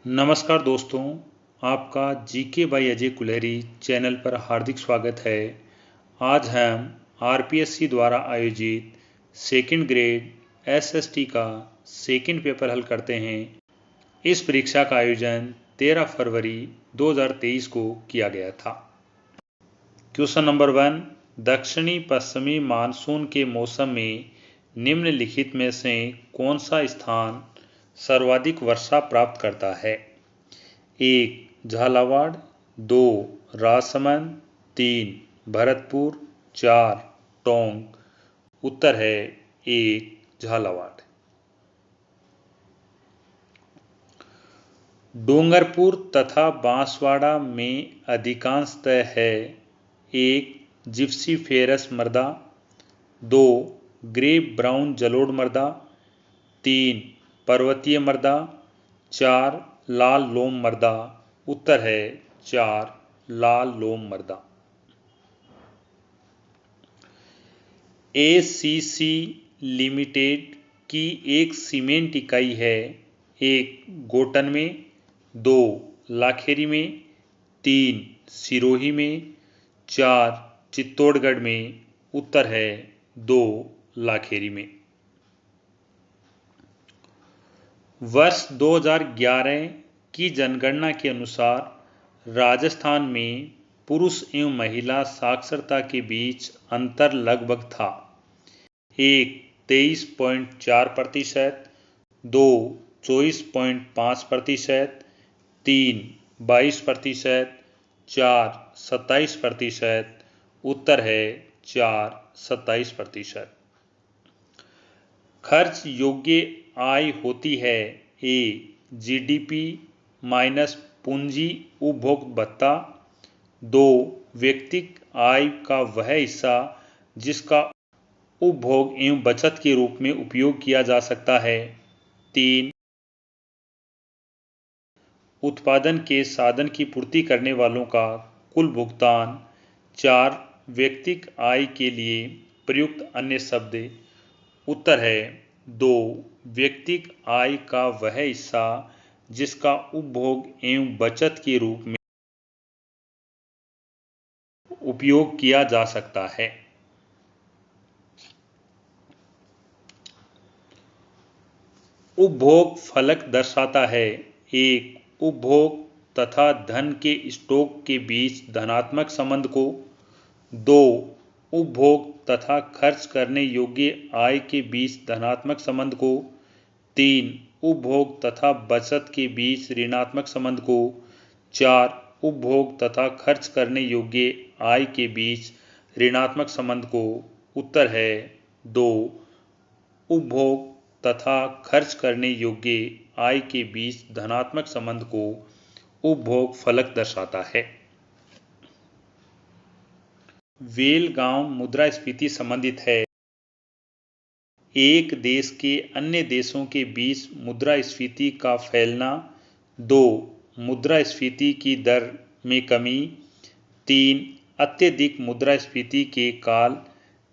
नमस्कार दोस्तों, आपका GK by Ajay Kulhari channel पर हार्दिक स्वागत है। आज हम आरपीएससी द्वारा आयोजित सेकंड ग्रेड एसएसटी का सेकंड पेपर हल करते हैं। इस परीक्षा का आयोजन 13 फरवरी 2023 को किया गया था। क्वेश्चन नंबर 1, दक्षिणी पश्चिमी मानसून के मौसम में निम्नलिखित में से कौन सा स्थान सर्वाधिक वर्षा प्राप्त करता है? 1. झालावाड़, 2. राजसमंद, 3. भरतपुर, 4. टोंक। उत्तर है 1. झालावाड़। डूंगरपुर तथा बांसवाड़ा में अधिकांशतः है। 1. जिप्सीफेरस मृदा, 2. ग्रे ब्राउन जलोढ़ मृदा, 3. पर्वतीय मृदा, 4. लाल लोम मृदा। उत्तर है 4. लाल लोम मृदा। एसीसी लिमिटेड की एक सीमेंट इकाई है। 1. गोटन में, 2. लाखेरी में, 3. सिरोही में, 4. चित्तौड़गढ़ में। उत्तर है 2. लाखेरी में। वर्ष 2011 की जनगणना के अनुसार राजस्थान में पुरुष एवं महिला साक्षरता के बीच अंतर लगभग था। 1. 23.4%, 2. 24.5%, 3. 22%, 4. 27%। उत्तर है 4. 27%। खर्च योग्य आय होती है। ए. जीडीपी माइनस पूंजी उपभोग भत्ता, 2. व्यक्तिगत आय का वह हिस्सा जिसका उपभोग एवं बचत के रूप में उपयोग किया जा सकता है, 3. उत्पादन के साधन की पूर्ति करने वालों का कुल भुगतान, 4. व्यक्तिगत आय के लिए प्रयुक्त अन्य शब्द। उत्तर है 2. व्यक्तिगत आय का वह हिस्सा जिसका उपभोग एवं बचत के रूप में उपयोग किया जा सकता है। उपभोग फलक दर्शाता है। 1. उपभोग तथा धन के स्टॉक के बीच धनात्मक संबंध को, 2. उपभोग तथा खर्च करने योग्य आय के बीच धनात्मक संबंध को, 3. उपभोग तथा बचत के बीच ऋणात्मक संबंध को, 4. उपभोग तथा खर्च करने योग्य आय के बीच ऋणात्मक संबंध को। उत्तर है 2. उपभोग तथा खर्च करने योग्य आय के बीच धनात्मक संबंध को उपभोग फलक दर्शाता है। वेल गांव मुद्रास्फीति संबंधित है। एक देश के अन्य देशों के बीच मुद्रास्फीति का फैलना, 2. मुद्रास्फीति की दर में कमी, 3. अत्यधिक मुद्रास्फीति के काल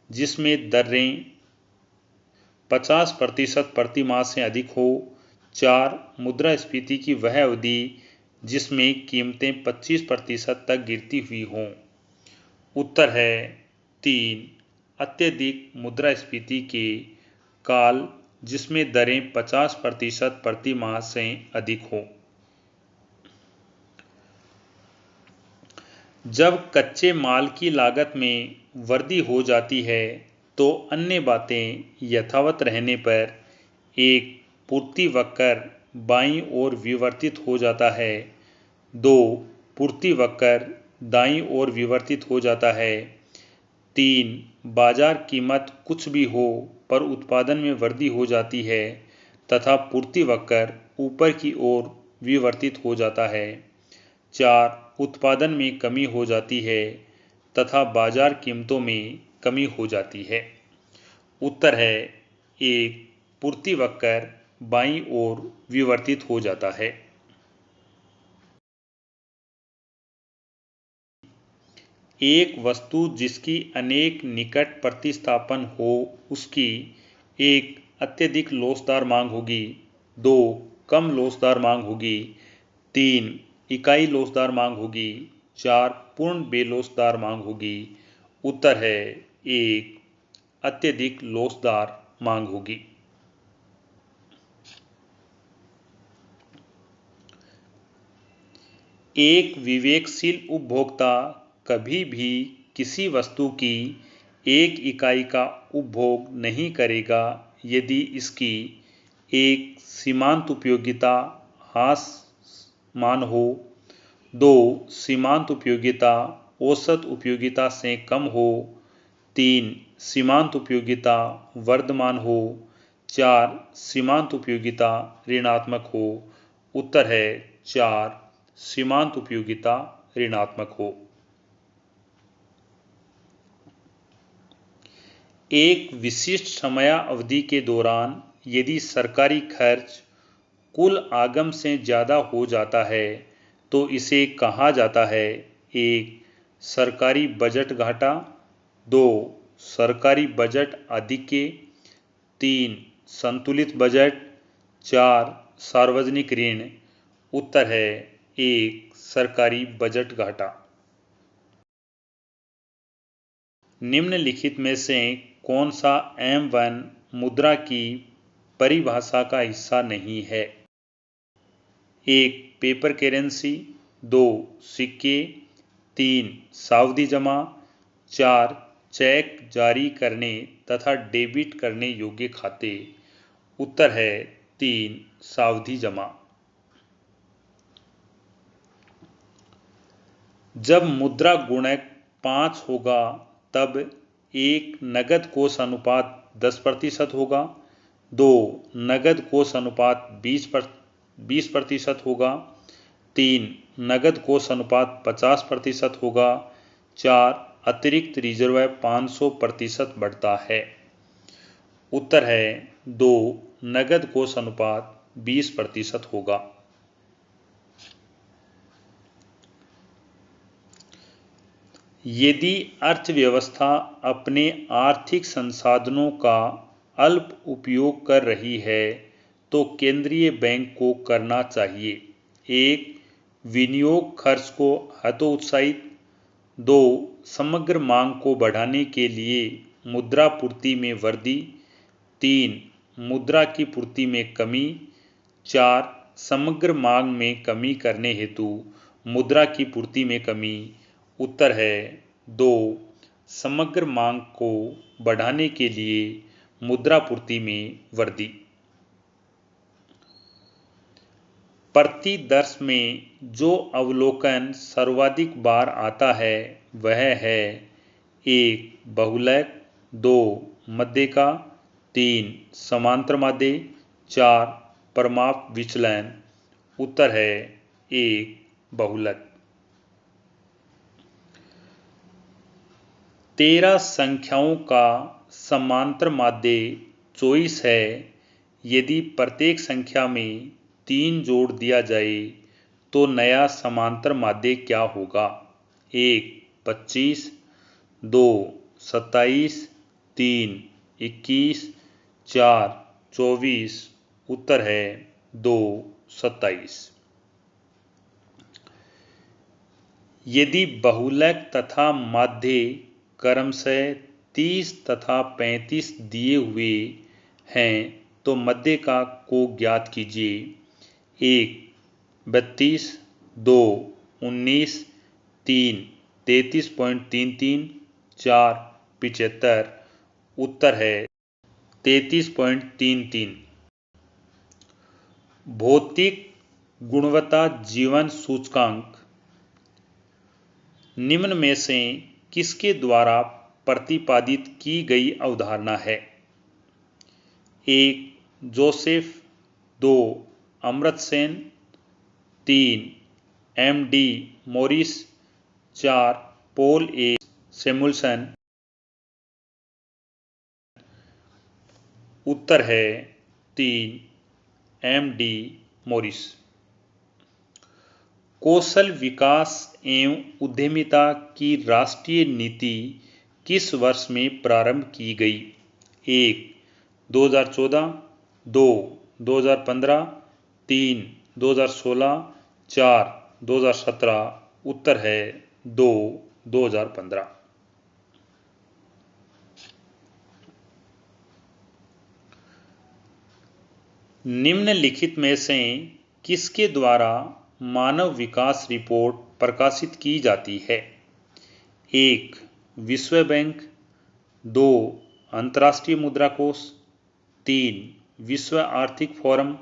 जिसमें दरें 50% प्रति माह से अधिक हो, 4. मुद्रास्फीति की वह अवधि जिसमें कीमतें 25% तक गिरती हुई हों। उत्तर है 3. अत्यधिक मुद्रास्फीति के काल जिसमें दरें 50% प्रति माह से अधिक हो। जब कच्चे माल की लागत में वृद्धि हो जाती है तो अन्य बातें यथावत रहने पर 1. पूर्ति वक्र बाईं ओर विवर्तित हो जाता है, 2. पूर्ति वक्र दाईं ओर विवर्तित हो जाता है, 3. बाजार कीमत कुछ भी हो पर उत्पादन में वृद्धि हो जाती है तथा पूर्ति वक्र ऊपर की ओर विवर्तित हो जाता है, 4. उत्पादन में कमी हो जाती है तथा बाजार कीमतों में कमी हो जाती है। उत्तर है 1. पूर्ति वक्र बाईं ओर विवर्तित हो जाता है। एक वस्तु जिसकी अनेक निकट प्रतिस्थापन हो उसकी 1. अत्यधिक लोचदार मांग होगी, 2. कम लोचदार मांग होगी, 3 इकाई लोचदार मांग होगी, 4 पूर्ण बेलोचदार मांग होगी। उत्तर है 1 अत्यधिक लोचदार मांग होगी। एक विवेकशील उपभोक्ता कभी भी किसी वस्तु की 1 इकाई का उपभोग नहीं करेगा यदि इसकी 1 सीमांत उपयोगिता मान हो, 2 सीमांत उपयोगिता औसत उपयोगिता से कम हो, 3 सीमांत उपयोगिता वर्धमान हो, 4 सीमांत उपयोगिता ऋणात्मक हो। उत्तर है 4 सीमांत उपयोगिता ऋणात्मक हो। एक विशिष्ट समयावधि के दौरान यदि सरकारी खर्च कुल आगम से ज़्यादा हो जाता है तो इसे कहा जाता है 1 सरकारी बजट घाटा, 2 सरकारी बजट अधिक्य, 3 संतुलित बजट, 4 सार्वजनिक ऋण। उत्तर है 1 सरकारी बजट घाटा। निम्नलिखित में से कौन सा M1 मुद्रा की परिभाषा का हिस्सा नहीं है? 1 पेपर करेंसी, 2 सिक्के, 3 सावधि जमा, 4 चेक जारी करने तथा डेबिट करने योग्य खाते। उत्तर है 3 सावधि जमा। जब मुद्रा गुणक 5 होगा तब 1 नगद कोष अनुपात 10% होगा, 2 नगद कोष अनुपात 20% होगा, 3 नगद कोष अनुपात 50% होगा, 4 अतिरिक्त रिजर्व 500% बढ़ता है। उत्तर है 2 नगद कोष अनुपात 20% होगा। यदि अर्थव्यवस्था अपने आर्थिक संसाधनों का अल्प उपयोग कर रही है तो केंद्रीय बैंक को करना चाहिए 1 विनियोग खर्च को हतोत्साहित, 2 समग्र मांग को बढ़ाने के लिए मुद्रा पूर्ति में वृद्धि, 3 मुद्रा की पूर्ति में कमी, 4 समग्र मांग में कमी करने हेतु मुद्रा की पूर्ति में कमी। उत्तर है 2 समग्र मांग को बढ़ाने के लिए मुद्रा पूर्ति में वृद्धि। प्रति वर्ष में जो अवलोकन सर्वाधिक बार आता है वह है 1 बहुलक, 2 मध्यिका, 3 समांतर माध्य, 4 परमाप विचलन। उत्तर है 1 बहुलक। 13 संख्याओं का समांतर माध्य 24 है। यदि प्रत्येक संख्या में 3 जोड़ दिया जाए तो नया समांतर माध्य क्या होगा? 1 25, 2 27, 3 21, 4 24। उत्तर है 2 27। यदि बहुलक तथा माध्य क्रमशः 30 तथा 35 दिए हुए हैं तो मध्यिका को ज्ञात कीजिए। 1 32, 2 19, 3 33.33, 4 75। उत्तर है 33.33। भौतिक गुणवत्ता जीवन सूचकांक निम्न में से किसके द्वारा प्रतिपादित की गई अवधारणा है? 1 Joseph, 2 Amartya Sen, 3 MD Morris, 4 Paul A Samuelson. उत्तर है 3 MD मॉरिस। कौशल विकास एवं उद्यमिता की राष्ट्रीय नीति किस वर्ष में प्रारंभ की गई? 1 2014, 2 2015, 3 2016, 4 2017, उत्तर है 2 2015। निम्नलिखित में से किसके द्वारा मानव विकास रिपोर्ट प्रकाशित की जाती है? 1 विश्व बैंक, 2 अंतर्राष्ट्रीय मुद्रा कोष, 3 विश्व आर्थिक forum,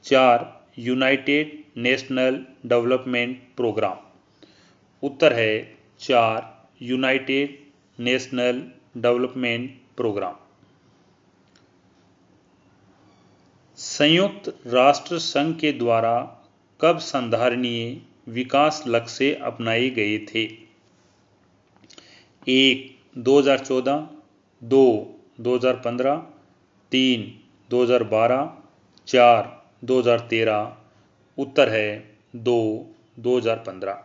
4 United National Development Programme. उत्तर है 4 यूनाइटेड नेशनल डेवलपमेंट प्रोग्राम। संयुक्त राष्ट्र संघ के द्वारा कब संधारणीय विकास लक्ष्य अपनाए गए थे? 1 2014, 2 2015, 3 2012, 4 2013, उत्तर है 2 2015।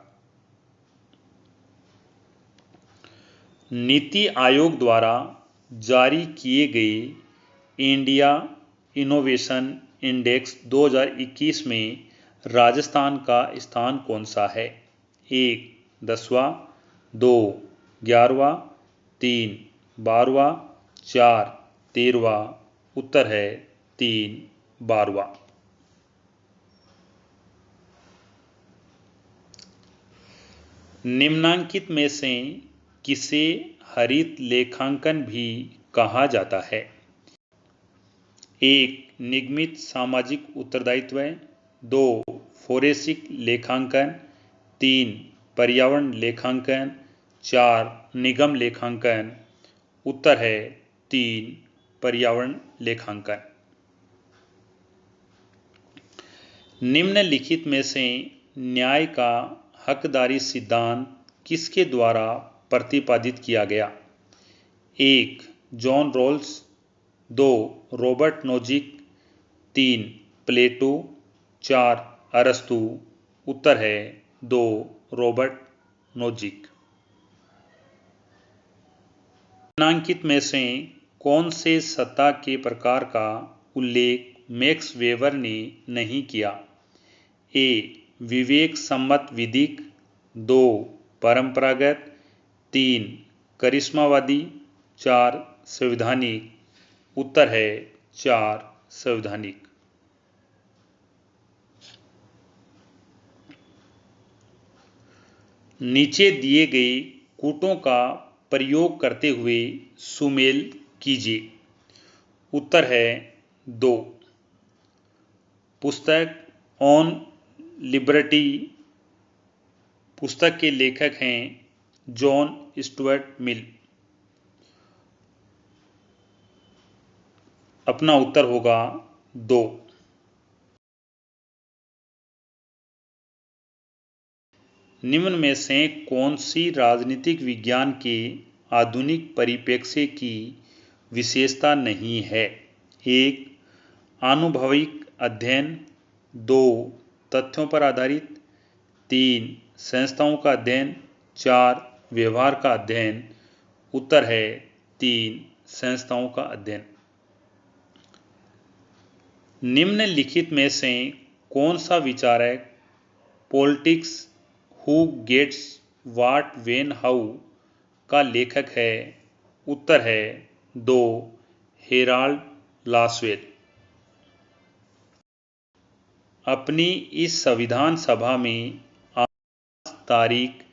नीति आयोग द्वारा जारी किए गए इंडिया इनोवेशन इंडेक्स 2021 में राजस्थान का स्थान कौन सा है? 1 10वां, 2 11वां, 3 12वां, 4 13वां, उत्तर है 3 12वां। निम्नांकित में से किसे हरित लेखांकन भी कहा जाता है? 1 निगमित सामाजिक उत्तरदायित्व, 2 फोरेंसिक लेखांकन, 3 पर्यावरण लेखांकन, 4 निगम लेखांकन, उत्तर है 3 पर्यावरण लेखांकन। निम्नलिखित में से न्याय का हकदारी सिद्धांत किसके द्वारा प्रतिपादित किया गया? 1 जॉन रॉल्स, 2 रॉबर्ट नोजिक, 3 प्लेटो, 4 अरस्तु, उत्तर है 2 रॉबर्ट नोजिक। निम्नांकित में से कौन से सत्ता के प्रकार का उल्लेख मैक्स वेबर ने नहीं किया? ए विवेक सम्मत विधिक, 2 परंपरागत, 3 करिश्मावादी, 4 संवैधानिक, उत्तर है 4 संवैधानिक। नीचे दिए गए कूटों का प्रयोग करते हुए सुमेल कीजिए। उत्तर है 2। पुस्तक ऑन लिबर्टी, पुस्तक के लेखक हैं जॉन स्टुअर्ट मिल। अपना उत्तर होगा 2। निम्न में से कौन सी राजनीतिक विज्ञान के आधुनिक परिप्रेक्ष्य की विशेषता नहीं है? 1 आनुभविक अध्ययन, 2 तथ्यों पर आधारित, 3 संस्थाओं का अध्ययन, 4 व्यवहार का अध्ययन, उत्तर है 3 संस्थाओं का अध्ययन। निम्नलिखित में से कौन सा विचारक politics who gets what when how का लेखक है? उत्तर है 2 हेराल्ड लासवेल। अपनी इस संविधान सभा में आज तारीख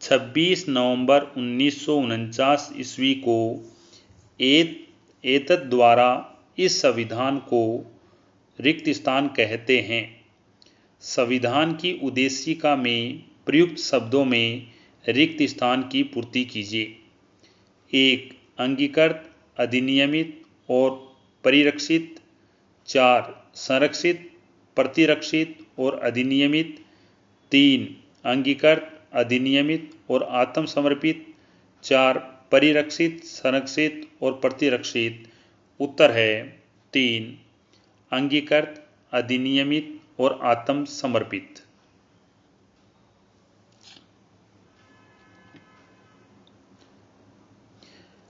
26 नवंबर 1949 ईस्वी को एतद द्वारा इस संविधान को रिक्त स्थान कहते हैं। संविधान की उद्देशिका में प्रयुक्त शब्दों में रिक्त स्थान की पूर्ति कीजिए। 1 अंगीकृत, अधिनियमित और परिरक्षित, 4 संरक्षित, प्रतिरक्षित और अधिनियमित, 3 अंगीकृत, अधिनियमित और आत्मसमर्पित, 4 परिरक्षित, संरक्षित और प्रतिरक्षित, उत्तर है 3 अंगीकृत, अधिनियमित और आत्मसमर्पित।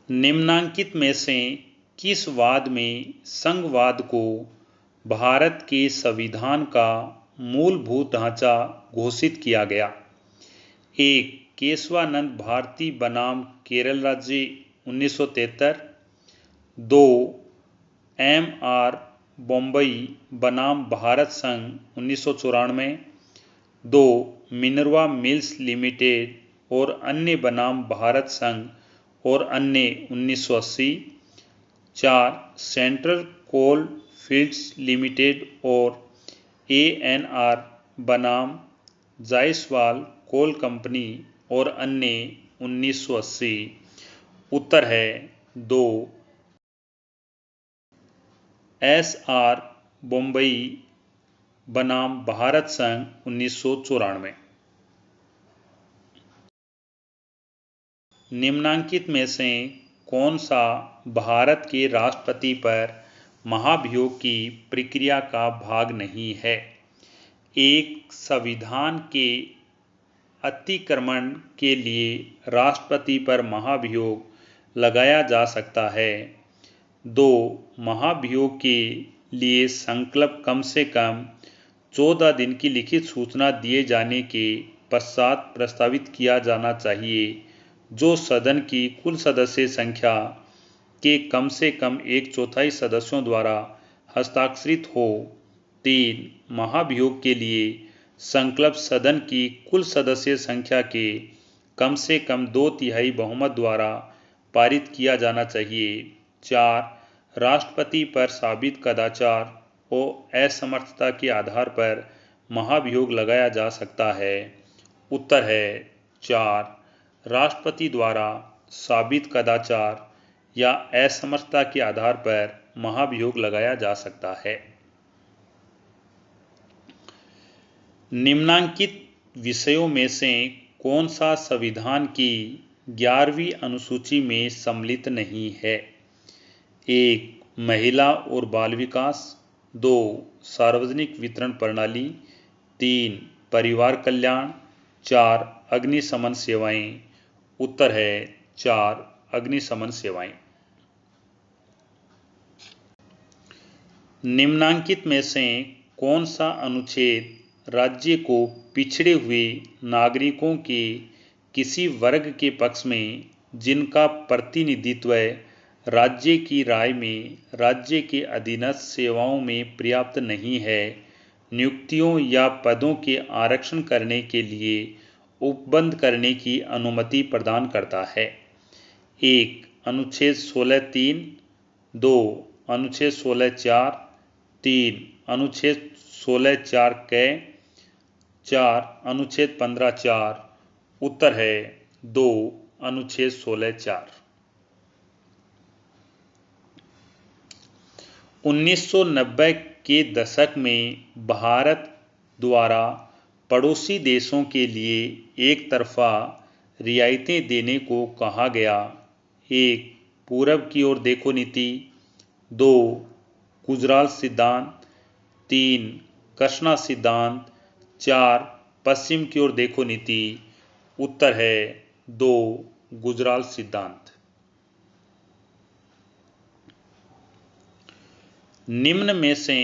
निम्नांकित में से किस वाद में संघवाद को भारत के संविधान का मूलभूत ढांचा घोषित किया गया। 1. केशवानंद भारती बनाम केरल राज्य 1973। 2. M.R. बम्बई बनाम भारत संघ 1994। 2. मिनर्वा मिल्स लिमिटेड और अन्य बनाम भारत संघ और अन्य 1980। 4. सेंट्रल कोल फील्ड्स लिमिटेड और ANR बनाम जायसवाल कोल कंपनी और अन्य 1980। उत्तर है 2. SR बम्बई बनाम भारत संघ 1994। निम्नांकित में से कौन सा भारत के राष्ट्रपति पर महाभियोग की प्रक्रिया का भाग नहीं है? 1. संविधान के अतिक्रमण के लिए राष्ट्रपति पर महाभियोग लगाया जा सकता है। 2. महाभियोग के लिए संकल्प कम से कम 14 दिन की लिखित सूचना दिए जाने के पश्चात प्रस्तावित किया जाना चाहिए, जो सदन की कुल सदस्य संख्या के कम से कम 1/4 सदस्यों द्वारा हस्ताक्षरित हो। 3. महाभियोग के लिए संकल्प सदन की कुल सदस्य संख्या के कम से कम 2/3 बहुमत द्वारा पारित किया जाना चाहिए। 4. राष्ट्रपति पर साबित कदाचार और असमर्थता के आधार पर महाभियोग लगाया जा सकता है। उत्तर है 4. राष्ट्रपति द्वारा साबित कदाचार या असमर्थता के आधार पर महाभियोग लगाया जा सकता है। निम्नांकित विषयों में से कौन सा संविधान की 11वीं अनुसूची में सम्मिलित नहीं है? 1. महिला और बाल विकास। 2. सार्वजनिक वितरण प्रणाली। 3. परिवार कल्याण। 4. अग्निशमन सेवाएं। उत्तर है 4. अग्निशमन सेवाएं। निम्नांकित में से कौन सा अनुच्छेद राज्य को पिछड़े हुए नागरिकों के किसी वर्ग के पक्ष में जिनका प्रतिनिधित्व राज्य की राय में राज्य के अधीनस्थ सेवाओं में पर्याप्त नहीं है, नियुक्तियों या पदों के आरक्षण करने के लिए उपबंध करने की अनुमति प्रदान करता है? 1. अनुच्छेद 16(3). 2. अनुच्छेद 16(4). 3. अनुच्छेद 16(4) क। 4. अनुच्छेद 15(4). उत्तर है 2. अनुच्छेद 16(4). 1990 के दशक में भारत द्वारा पड़ोसी देशों के लिए एक तरफा रियायतें देने को कहा गया। 1. पूरब की ओर देखो नीति। 2. गुजराल सिद्धांत। 3. कृष्णा सिद्धांत। 4. पश्चिम की ओर देखो नीति। उत्तर है 2. गुजराल सिद्धांत। निम्न में से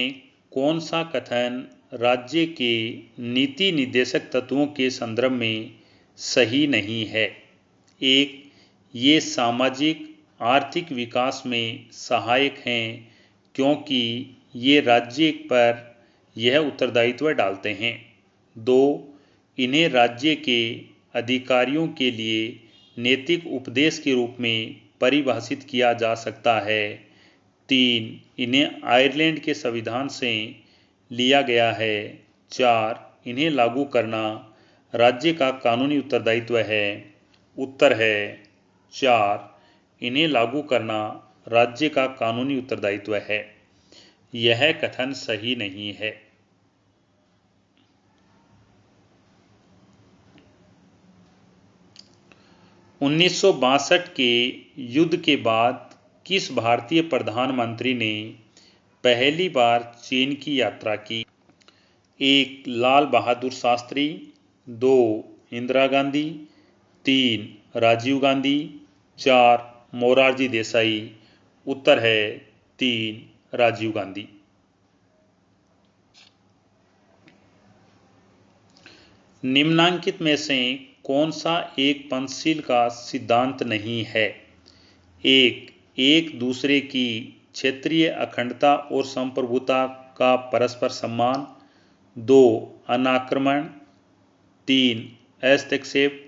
कौन सा कथन राज्य के नीति निर्देशक तत्वों के संदर्भ में सही नहीं है? 1. ये सामाजिक आर्थिक विकास में सहायक हैं क्योंकि ये राज्य पर यह उत्तरदायित्व डालते हैं। 2. इन्हें राज्य के अधिकारियों के लिए नैतिक उपदेश के रूप में परिभाषित किया जा सकता है। 3. इन्हें आयरलैंड के संविधान से लिया गया है। 4. इन्हें लागू करना राज्य का कानूनी उत्तरदायित्व है। उत्तर है 4. इन्हें लागू करना राज्य का कानूनी उत्तरदायित्व है। यह कथन सही नहीं है। 1962 के युद्ध के बाद किस भारतीय प्रधानमंत्री ने पहली बार चीन की यात्रा की? 1. लाल बहादुर शास्त्री। 2. इंदिरा गांधी। 3. राजीव गांधी। 4. मोरारजी देसाई। उत्तर है 3. राजीव गांधी। निम्नांकित में से कौन सा एक पंचशील का सिद्धांत नहीं है? एक दूसरे की क्षेत्रीय अखंडता और संप्रभुता का परस्पर सम्मान। 2 अनाक्रमण। 3 हस्तक्षेप।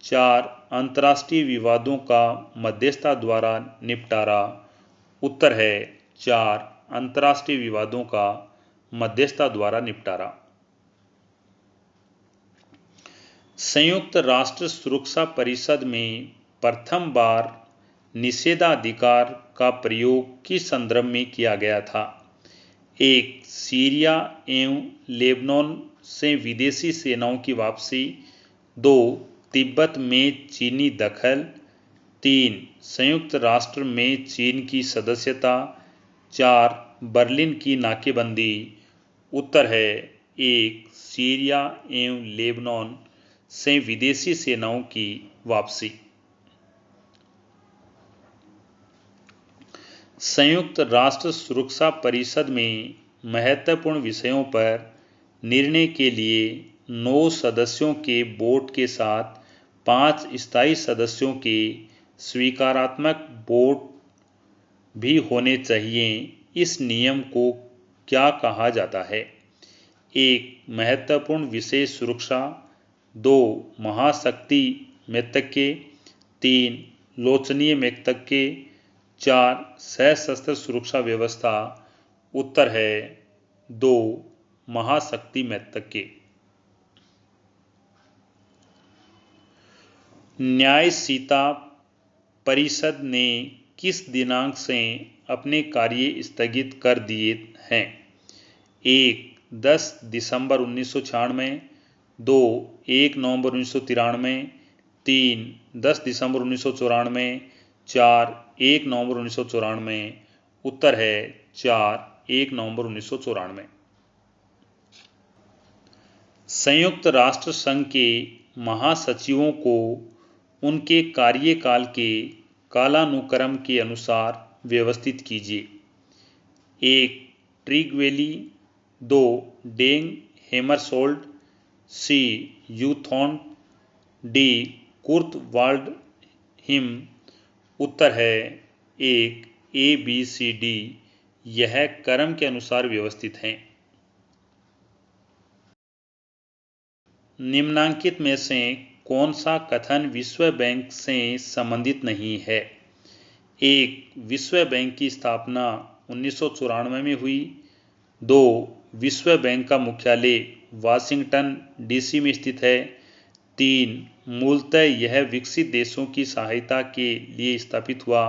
4 अंतर्राष्ट्रीय विवादों का मध्यस्थता द्वारा निपटारा। उत्तर है 4 अंतर्राष्ट्रीय विवादों का मध्यस्थता द्वारा निपटारा। संयुक्त राष्ट्र सुरक्षा परिषद में प्रथम बार निषेधाधिकार का प्रयोग किस संदर्भ में किया गया था? 1 सीरिया एवं लेबनान से विदेशी सेनाओं की वापसी। 2 तिब्बत में चीनी दखल। 3 संयुक्त राष्ट्र में चीन की सदस्यता। 4 बर्लिन की नाकेबंदी। उत्तर है 1 सीरिया एवं लेबनान से विदेशी सेनाओं की वापसी। संयुक्त राष्ट्र सुरक्षा परिषद में महत्वपूर्ण विषयों पर निर्णय के लिए 9 सदस्यों के बोर्ड के साथ 5 स्थायी सदस्यों के स्वीकारात्मक बोर्ड भी होने चाहिए। इस नियम को क्या कहा जाता है? 1 महत्वपूर्ण विषय सुरक्षा। 2 महाशक्ति मित्रके। 3 लोचनीय मित्रके। 4 सशस्त्र सुरक्षा व्यवस्था। उत्तर है 2 महाशक्ति मित्रके। न्यायशीलता परिषद ने किस दिनांक से अपने कार्य स्थगित कर दिए हैं? 1 10 दिसंबर 1996। 2 1 नवंबर 1993। 3 10 दिसंबर 1994। 4 1 नवंबर 1994। उत्तर है 4 1 नवंबर 1994। संयुक्त राष्ट्र संघ के महासचिवों को उनके कार्यकाल के कालानुक्रम के अनुसार व्यवस्थित कीजिए। 1 Trygve Lie. 2 Dag Hammarskjold. C U Thant. D Kurt Waldheim. उत्तर है 1 ABCD। यह क्रम के अनुसार व्यवस्थित हैं। निम्नांकित में से कौन सा कथन विश्व बैंक से संबंधित नहीं है? 1 विश्व बैंक की स्थापना 1994 में हुई। 2 विश्व बैंक का मुख्यालय वाशिंगटन DC में स्थित है। 3 मूलतः यह विकसित देशों की सहायता के लिए स्थापित हुआ।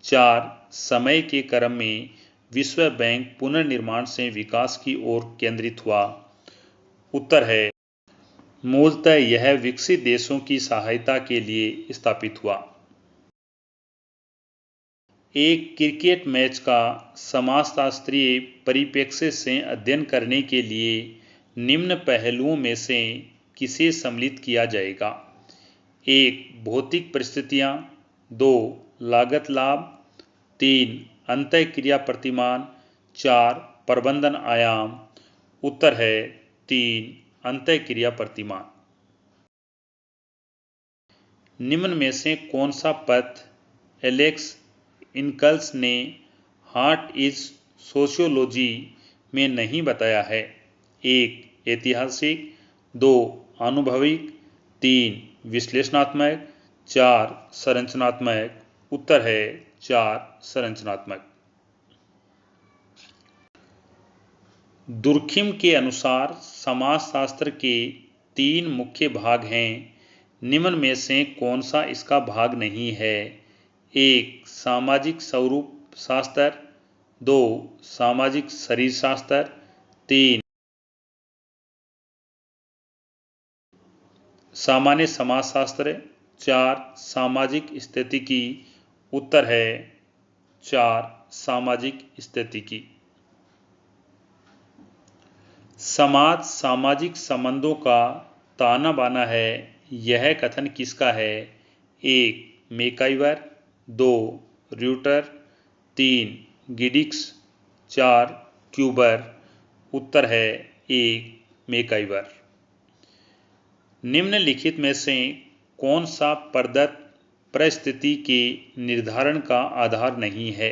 4 समय के क्रम में विश्व बैंक पुनर्निर्माण से विकास की ओर केंद्रित हुआ। उत्तर है मूलतः यह विकसित देशों की सहायता के लिए स्थापित हुआ। एक क्रिकेट मैच का समाजशास्त्रीय परिप्रेक्ष्य से अध्ययन करने के लिए निम्न पहलुओं में से किसे सम्मिलित किया जाएगा? 1 भौतिक परिस्थितियां। 2 लागत लाभ। 3 अंतःक्रिया प्रतिमान। 4 प्रबंधन आयाम। उत्तर है 3 अंतःक्रिया प्रतिमान। निम्न में से कौन सा पथ एलेक्स इनकल्स ने हार्ट इज सोशियोलॉजी में नहीं बताया है? 1 ऐतिहासिक। 2 आनुभविक। 3 विश्लेषणात्मक। 4 संरचनात्मक। उत्तर है 4 संरचनात्मक। दुर्खिम के अनुसार समाजशास्त्र के 3 मुख्य भाग हैं। निम्न में से कौन सा इसका भाग नहीं है? 1 सामाजिक स्वरूप शास्त्र। 2 सामाजिक शरीरशास्त्र। 3 सामान्य समाजशास्त्र। 4 सामाजिक स्थितिकी। उत्तर है 4 सामाजिक स्थितिकी। समाज सामाजिक संबंधों का ताना बाना है, यह कथन किसका है? 1 मैकाइवर। 2 र्यूटर। 3 गिडिक्स। 4 क्यूबर। उत्तर है 1 मैकाइवर। निम्नलिखित में से कौन सा प्रदत्त परिस्थिति के निर्धारण का आधार नहीं है?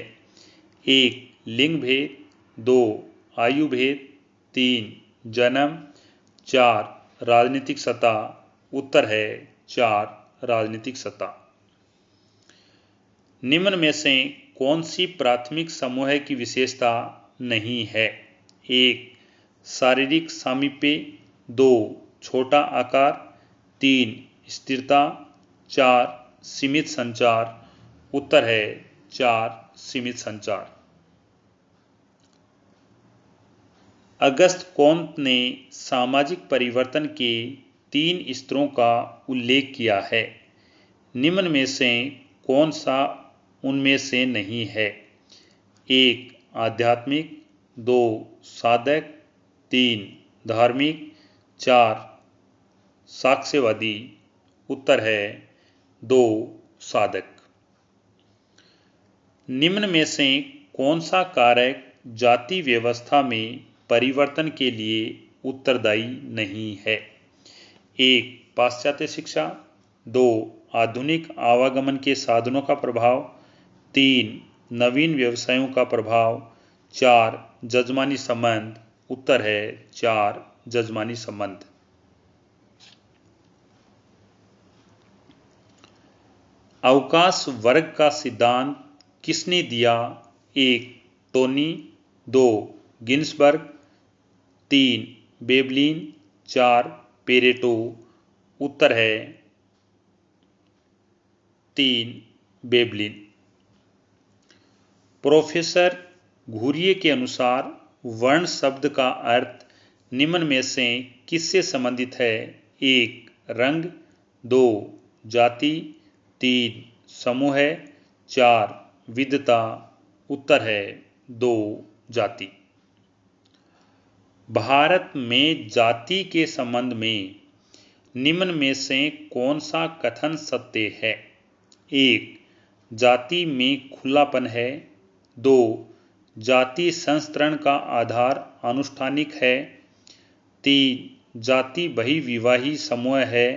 1. लिंग भेद, 2. आयु भेद, 3. जन्म, 4. राजनीतिक सत्ता। उत्तर है 4. राजनीतिक सत्ता। निम्न में से कौन सी प्राथमिक समूह की विशेषता नहीं है? 1. शारीरिक सामीप्य, 2. छोटा आकार, 3. स्थिरता, 4. सीमित संचार। उत्तर है 4. सीमित संचार। अगस्त कॉम्ट ने सामाजिक परिवर्तन के 3 स्तरों का उल्लेख किया है। निम्न में से कौन सा उनमें से नहीं है? 1. आध्यात्मिक, 2. साधक, 3. धार्मिक, 4. साक्ष्यवादी। उत्तर है 2. साधक। निम्न में से कौन सा कारक जाति व्यवस्था में परिवर्तन के लिए उत्तरदायी नहीं है? 1. पाश्चात्य शिक्षा, 2. आधुनिक आवागमन के साधनों का प्रभाव, 3. नवीन व्यवसायों का प्रभाव, 4. जजमानी संबंध। उत्तर है 4. जजमानी संबंध। अवकाश वर्ग का सिद्धांत किसने दिया? 1. टोनी, 2. गिन्सबर्ग, 3. वेबलिन, 4. पेरेटो। उत्तर है 3. वेबलिन। प्रोफेसर घुरिये के अनुसार वर्ण शब्द का अर्थ निम्न में से किससे संबंधित है? 1. रंग, 2. जाति, 3. समूह, 4. विधता। उत्तर है 2. जाति। भारत में जाति के संबंध में निम्न में से कौन सा कथन सत्य है? 1. जाति में खुलापन है, 2. जाति संस्तरण का आधार अनुष्ठानिक है, 3. जाति बहिर्विवाही समूह है,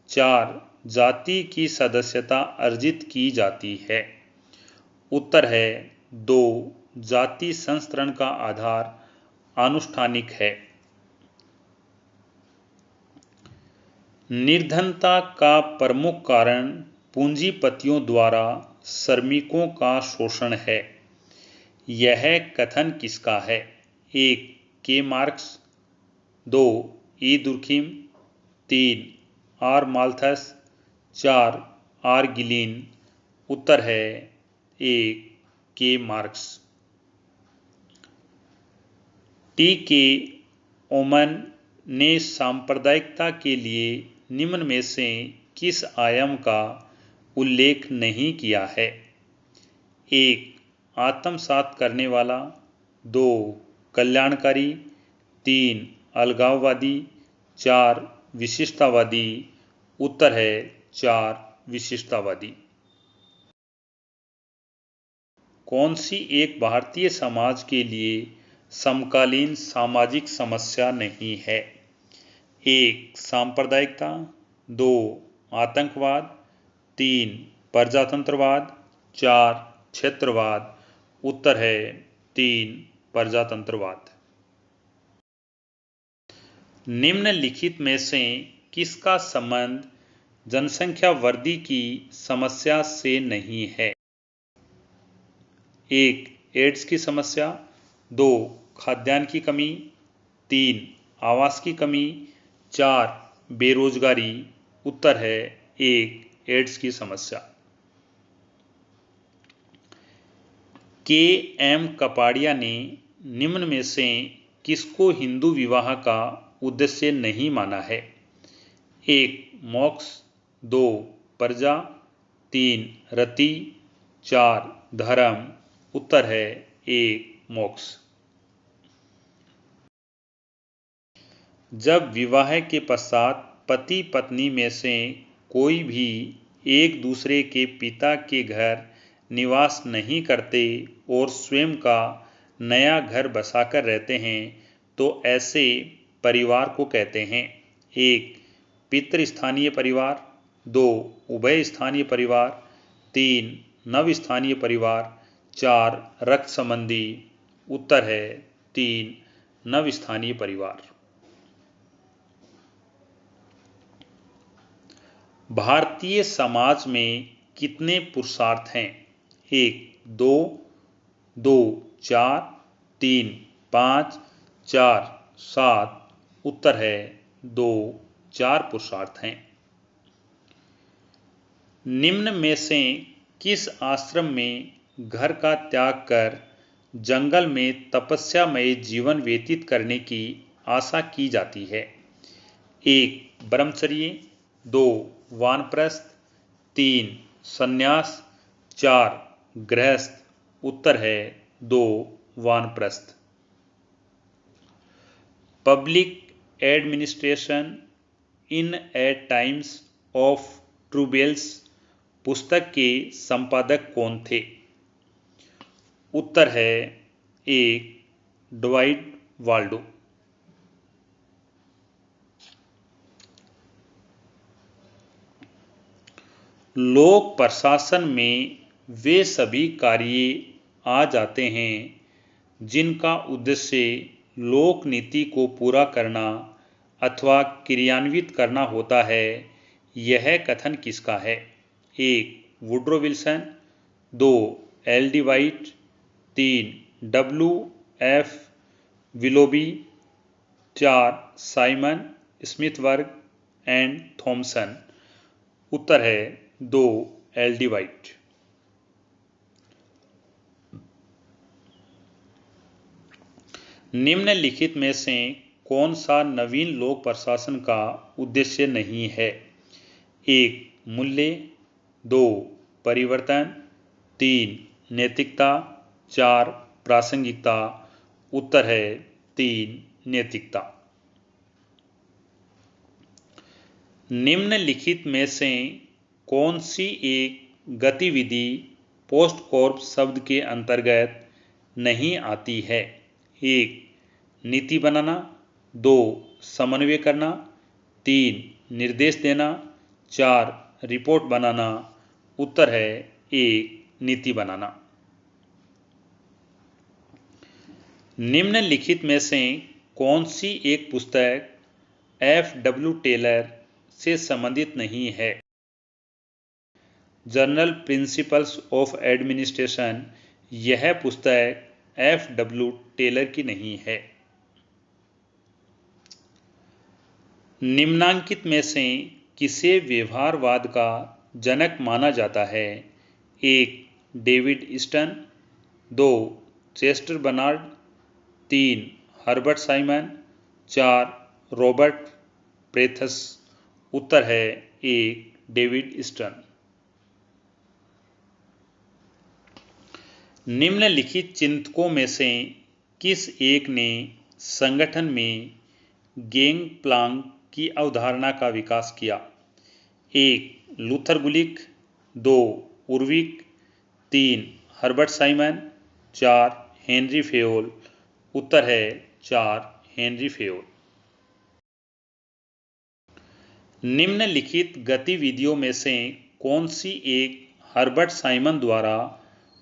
4. जाति की सदस्यता अर्जित की जाती है। उत्तर है 2. जाति संस्तरण का आधार अनुष्ठानिक है। निर्धनता का प्रमुख कारण पूंजीपतियों द्वारा श्रमिकों का शोषण है। यह कथन किसका है? 1. K Marx, 2. E Durkheim, 3. R Malthus, 4. R Gillin. उत्तर है 1. K marks. टी के ओमन ने सांप्रदायिकता के लिए निम्न में से किस आयाम का उल्लेख नहीं किया है? 1. आत्मसात करने वाला, 2. कल्याणकारी, 3. अलगाववादी, 4. विशिष्टतावादी। उत्तर है 4. विशिष्टतावादी। कौन सी एक भारतीय समाज के लिए समकालीन सामाजिक समस्या नहीं है? 1. सांप्रदायिकता, 2. आतंकवाद, 3. प्रजातंत्रवाद, 4. क्षेत्रवाद। उत्तर है 3. प्रजातंत्रवाद। निम्नलिखित में से किसका संबंध जनसंख्या वृद्धि की समस्या से नहीं है? 1. एड्स की समस्या, 2. खाद्यान्न की कमी, 3. आवास की कमी, 4. बेरोजगारी। उत्तर है 1. एड्स की समस्या। के एम कपाड़िया ने निम्न में से किसको हिंदू विवाह का उद्देश्य नहीं माना है? 1. मोक्ष, 2. प्रजा, 3. रति, 4. धर्म। उत्तर है 1. मोक्ष। जब विवाह के पश्चात पति पत्नी में से कोई भी एक दूसरे के पिता के घर निवास नहीं करते और स्वयं का नया घर बसाकर रहते हैं तो ऐसे परिवार को कहते हैं। 1. पितृस्थानीय परिवार, 2 उभय स्थानीय परिवार, 3 नव स्थानीय परिवार, 4 रक्त संबंधी। उत्तर है 3 नव स्थानीय परिवार। भारतीय समाज में कितने पुरुषार्थ हैं? 1 2 2 4 3 5 4 7। उत्तर है 2 4 पुरुषार्थ हैं। निम्न में से किस आश्रम में घर का त्याग कर जंगल में तपस्यामय जीवन व्यतीत करने की आशा की जाती है? 1 ब्रह्मचर्य, 2 वानप्रस्थ, 3 संन्यास, 4 गृहस्थ। उत्तर है 2 वानप्रस्थ। Public administration in a times of troubles पुस्तक के संपादक कौन थे? उत्तर है 1 ड्वाइट वाल्डो। लोक प्रशासन में वे सभी कार्य आ जाते हैं जिनका उद्देश्य लोक नीति को पूरा करना अथवा क्रियान्वित करना होता है। यह कथन किसका है? 1 Woodrow Wilson, 2 L D. White, 3 W.F. Willoughby, 4 Simon Smithburg and Thomson. उत्तर है 2 एल.डी. वाइट। निम्नलिखित में से कौन सा नवीन लोक प्रशासन का उद्देश्य नहीं है? 1 मूल्य, 2 परिवर्तन, 3 नैतिकता, 4 प्रासंगिकता। उत्तर है 3 नैतिकता। निम्नलिखित में से कौन सी एक गतिविधि पोस्टकॉर्प शब्द के अंतर्गत नहीं आती है? 1 नीति बनाना, 2 समन्वय करना, 3 निर्देश देना, 4 रिपोर्ट बनाना। उत्तर है 1 नीति बनाना। निम्नलिखित में से कौन सी एक पुस्तक F.W. टेलर से संबंधित नहीं है? General principles of administration. यह पुस्तक F.W. टेलर की नहीं है। निम्नांकित में से किसे व्यवहारवाद का जनक माना जाता है? 1 David Easton, 2 Chester Barnard, 3 Herbert Simon, 4 Robert Presthus. उत्तर है 1 डेविड ईस्टन। निम्नलिखित चिंतकों में से किस एक ने संगठन में गैंग प्लांक की अवधारणा का विकास किया? 1 लूथर गुलिक, 2 उर्विक, 3 हर्बर्ट साइमन, 4 हेनरी फेयोल। उत्तर है 4 हेनरी फेयोल। निम्नलिखित गतिविधियों में से कौन सी एक हर्बर्ट साइमन द्वारा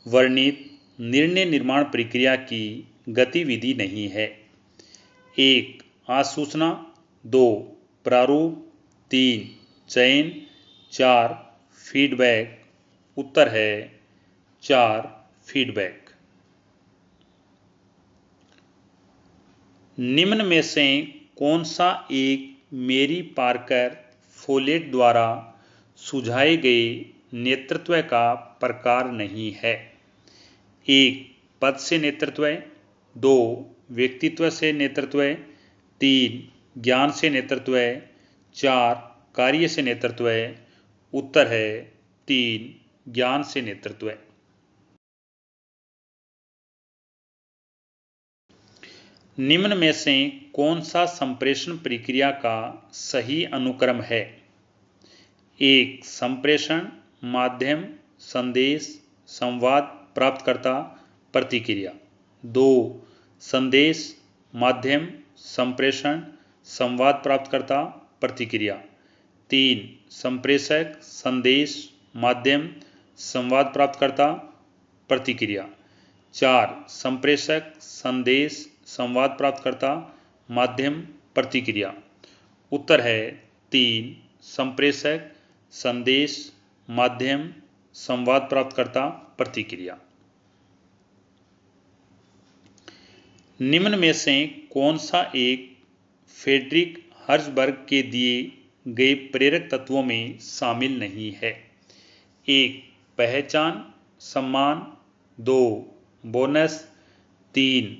वर्णित निर्णय निर्माण प्रक्रिया की गतिविधि नहीं है? 1 आसूचना, 2 प्रारूप, 3 चयन, 4 फीडबैक। उत्तर है 4 फीडबैक। निम्न में से कौन सा एक मेरी पार्कर फोलेट द्वारा सुझाए गए नेतृत्व का प्रकार नहीं है? 1 पद से नेतृत्व, 2 व्यक्तित्व से नेतृत्व, 3 ज्ञान से नेतृत्व, 4 कार्य से नेतृत्व। उत्तर है 3 ज्ञान से नेतृत्व। निम्न में से कौन सा संप्रेषण प्रक्रिया का सही अनुक्रम है? 1 संप्रेषण, माध्यम, संदेश, संवाद प्राप्तकर्ता, प्रतिक्रिया। 2 संदेश, माध्यम, संप्रेषण, संवाद प्राप्तकर्ता, प्रतिक्रिया। 3 संप्रेषक, संदेश, माध्यम, संवाद प्राप्तकर्ता, प्रतिक्रिया। 4 संप्रेषक, संदेश, संवाद प्राप्तकर्ता, माध्यम, प्रतिक्रिया। उत्तर है 3 संप्रेषक, संदेश, माध्यम, संवाद प्राप्तकर्ता, प्रतिक्रिया। निम्न में से कौन सा एक फ्रेडरिक हर्ट्ज़बर्ग के दिए गए प्रेरक तत्वों में शामिल नहीं है? 1 पहचान, सम्मान, 2 बोनस, 3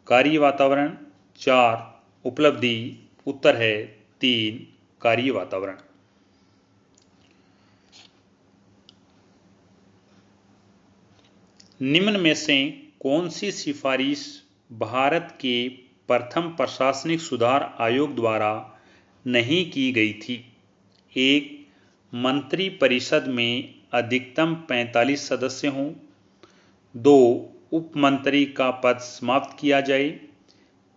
कार्य वातावरण, 4 उपलब्धि। उत्तर है 3 कार्य वातावरण। निम्न में से कौन सी सिफारिश भारत के प्रथम प्रशासनिक सुधार आयोग द्वारा नहीं की गई थी? 1 मंत्री परिषद में अधिकतम 45 सदस्य हों, 2 उप मंत्री का पद समाप्त किया जाए,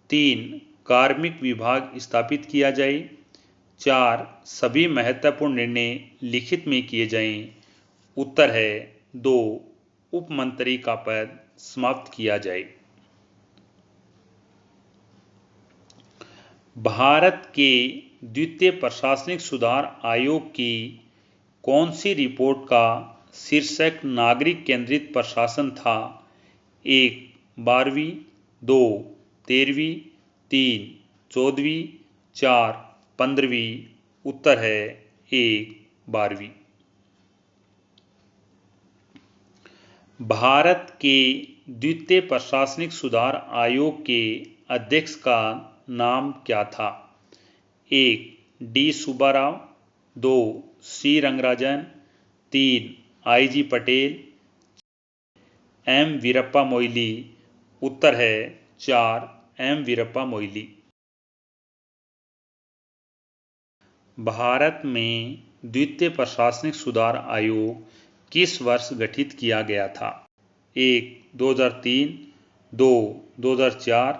3 कार्मिक विभाग स्थापित किया जाए, 4 सभी महत्वपूर्ण निर्णय लिखित में किए जाएं। उत्तर है 2 उप मंत्री का पद समाप्त किया जाए। भारत के द्वितीय प्रशासनिक सुधार आयोग की कौन सी रिपोर्ट का शीर्षक नागरिक केंद्रित प्रशासन था? 1 12वीं, 2 13वीं, 3 14वीं, 4 15वीं। उत्तर है 1 12वीं। भारत के द्वितीय प्रशासनिक सुधार आयोग के अध्यक्ष का नाम क्या था? 1 डी सुब्बाराव, 2 सी रंगराजन, 3 आई.जी. पटेल, एम वीरप्पा मोइली। उत्तर है 4 एम वीरप्पा मोइली। भारत में द्वितीय प्रशासनिक सुधार आयोग किस वर्ष गठित किया गया था? 1 2003, 2 2004,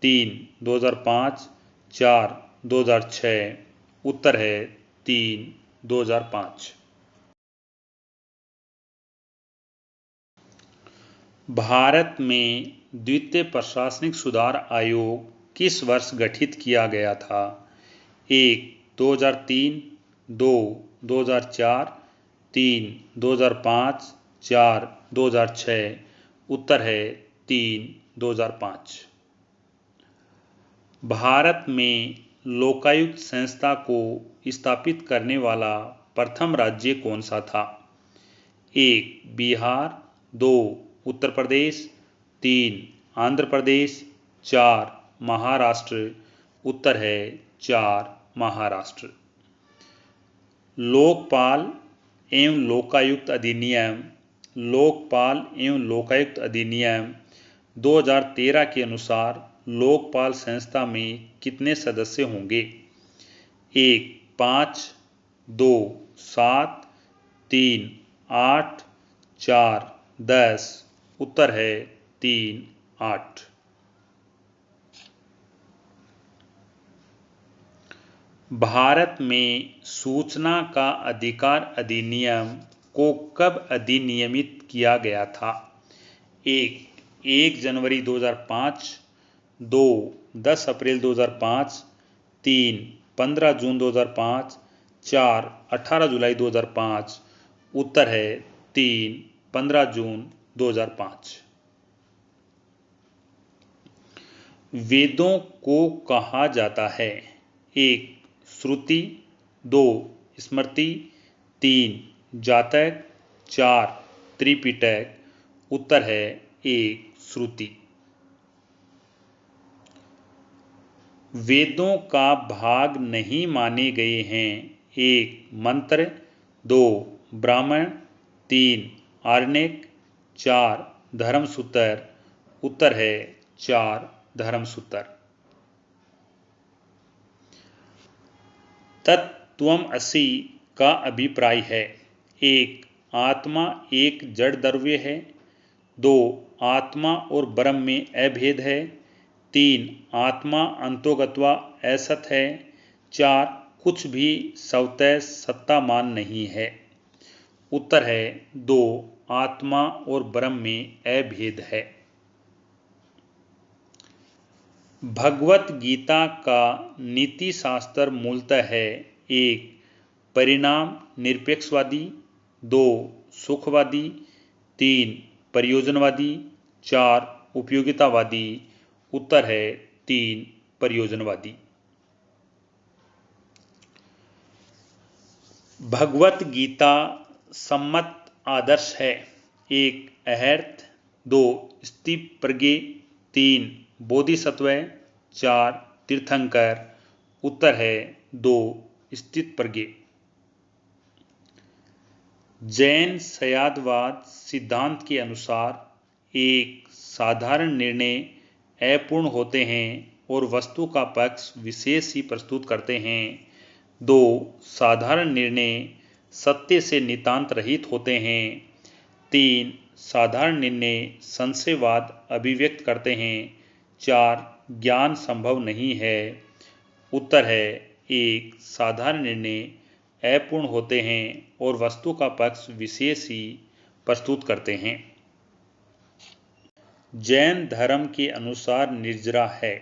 3 2005, 4 2006। उत्तर है 3 2005। भारत में द्वितीय प्रशासनिक सुधार आयोग किस वर्ष गठित किया गया था? 1 2003, 2 2004, 3 2005, 4 2006। उत्तर है 3 2005। भारत में लोकायुक्त संस्था को स्थापित करने वाला प्रथम राज्य कौन सा था? 1 बिहार, 2 उत्तर प्रदेश, 3 आंध्र प्रदेश, 4 महाराष्ट्र। उत्तर है 4 महाराष्ट्र। लोकपाल एवं लोकायुक्त अधिनियम लोकपाल एवं लोकायुक्त अधिनियम 2013 के अनुसार लोकपाल संस्था में कितने सदस्य होंगे? 1 5, 2 7, 3 8, 4 10। उत्तर है 3 8। भारत में सूचना का अधिकार अधिनियम को कब अधिनियमित किया गया था? 1 जनवरी 2005, 2 10 अप्रैल 2005, 3 15 जून 2005, 4 18 जुलाई 2005। उत्तर है 3 15 जून 2005। वेदों को कहा जाता है? 1 श्रुति, 2 स्मृति, 3 जातक, 4 त्रिपिटक। उत्तर है 1 श्रुति। वेदों का भाग नहीं माने गए हैं? 1 मंत्र, 2 ब्राह्मण, 3 आरण्यक, 4 धर्मसूत्र। उत्तर है 4 धर्मसूत्र। तत्त्वमसि का अभिप्राय है? 1 आत्मा एक जड़ द्रव्य है, 2 आत्मा और ब्रह्म में अभेद है, 3 आत्मा अंतोगत्वा असत है, 4 कुछ भी स्वतः सत्तामान नहीं है। उत्तर है 2, आत्मा और ब्रह्म में अभेद है। भगवत गीता का नीति शास्त्र मूलतः है 1, परिणाम निरपेक्षवादी, 2, सुखवादी, 3, प्रयोजनवादी, 4, उपयोगितावादी। उत्तर है 3, प्रयोजनवादी। भगवत गीता सम्मत आदर्श है 1, अहर्त, 2, स्थितप्रज्ञ, 3, बोधिसत्व, 4, तीर्थंकर। उत्तर है 2, स्थितप्रज्ञ। जैन संयादवाद सिद्धांत के अनुसार 1, साधारण निर्णय अपूर्ण होते हैं और वस्तु का पक्ष विशेष ही प्रस्तुत करते हैं। 2, साधारण निर्णय सत्य से नितांत रहित होते हैं। 3, साधारण निर्णय संशयवाद अभिव्यक्त करते हैं। 4, ज्ञान संभव नहीं है। उत्तर है 1, साधारण निर्णय अपूर्ण होते हैं और वस्तु का पक्ष विशेष ही प्रस्तुत करते हैं। जैन धर्म के अनुसार निर्जरा है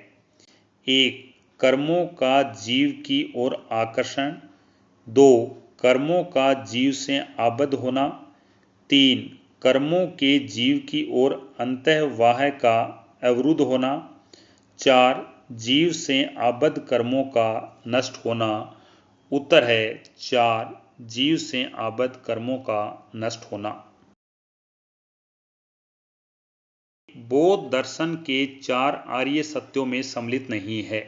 1, कर्मों का जीव की ओर आकर्षण, 2, कर्मों का जीव से आबद्ध होना, 3, कर्मों के जीव की ओर अंतःवाह का अवरुद्ध होना, 4, जीव से आबद्ध कर्मों का नष्ट होना। उत्तर है 4, जीव से आबद्ध कर्मों का नष्ट होना। बौद्ध दर्शन के 4 आर्य सत्यों में सम्मिलित नहीं है।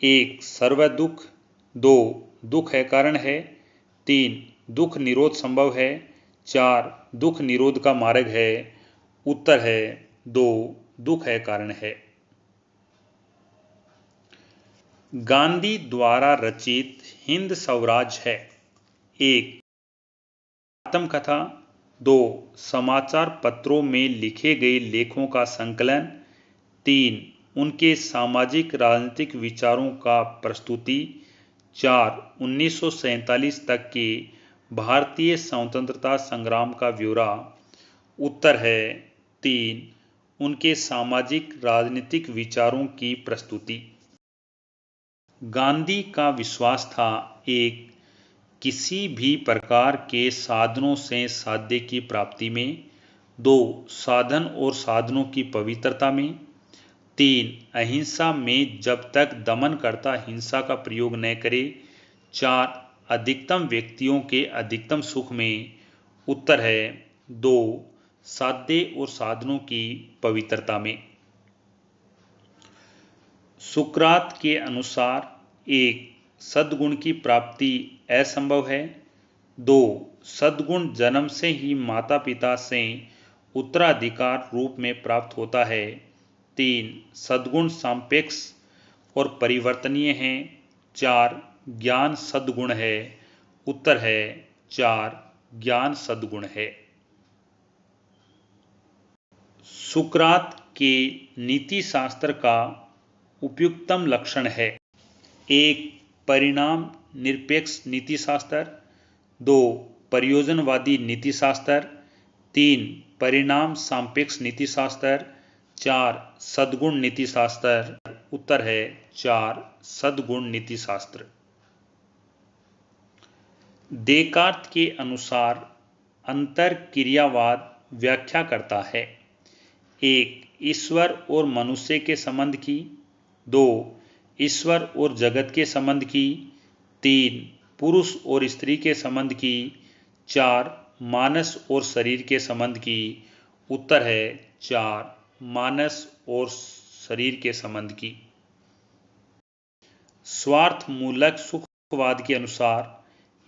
1, सर्वदुख, 2, दुख है कारण है, 3, दुख निरोध संभव है, 4, दुख निरोध का मार्ग है। उत्तर है 2, दुख है कारण है। गांधी द्वारा रचित हिंद स्वराज है 1, आत्मकथा, 2, समाचार पत्रों में लिखे गए लेखों का संकलन, 3, उनके सामाजिक राजनीतिक विचारों का प्रस्तुति, 4, 1947 तक के भारतीय स्वतंत्रता संग्राम का ब्यौरा। उत्तर है 3, उनके सामाजिक राजनीतिक विचारों की प्रस्तुति। गांधी का विश्वास था 1, किसी भी प्रकार के साधनों से साध्य की प्राप्ति में, 2, साधन और साधनों की पवित्रता में, 3, अहिंसा में जब तक दमनकर्ता हिंसा का प्रयोग न करे, 4, अधिकतम व्यक्तियों के अधिकतम सुख में। उत्तर है 2, साध्य और साधनों की पवित्रता में। सुकरात के अनुसार 1, सद्गुण की प्राप्ति असंभव है, 2, सद्गुण जन्म से ही माता पिता से उत्तराधिकार रूप में प्राप्त होता है, 3, सद्गुण सापेक्ष और परिवर्तनीय हैं, 4, ज्ञान सद्गुण है। उत्तर है 4, ज्ञान सद्गुण है। सुकरात के नीति शास्त्र का उपयुक्तम लक्षण है 1, परिणाम निरपेक्ष नीति शास्त्र, 2, प्रयोजनवादी नीति शास्त्र, 3, परिणाम सापेक्ष नीति शास्त्र, 4, सद्गुण नीति शास्त्र। उत्तर है 4, सद्गुण नीति शास्त्र। देकार्त के अनुसार अंतरक्रियावाद व्याख्या करता है 1, ईश्वर और मनुष्य के संबंध की, 2, ईश्वर और जगत के संबंध की, 3, पुरुष और स्त्री के संबंध की, 4, मानस और शरीर के संबंध की। उत्तर है 4, मानस और शरीर के संबंध की। स्वार्थ मूलक सुखवाद के अनुसार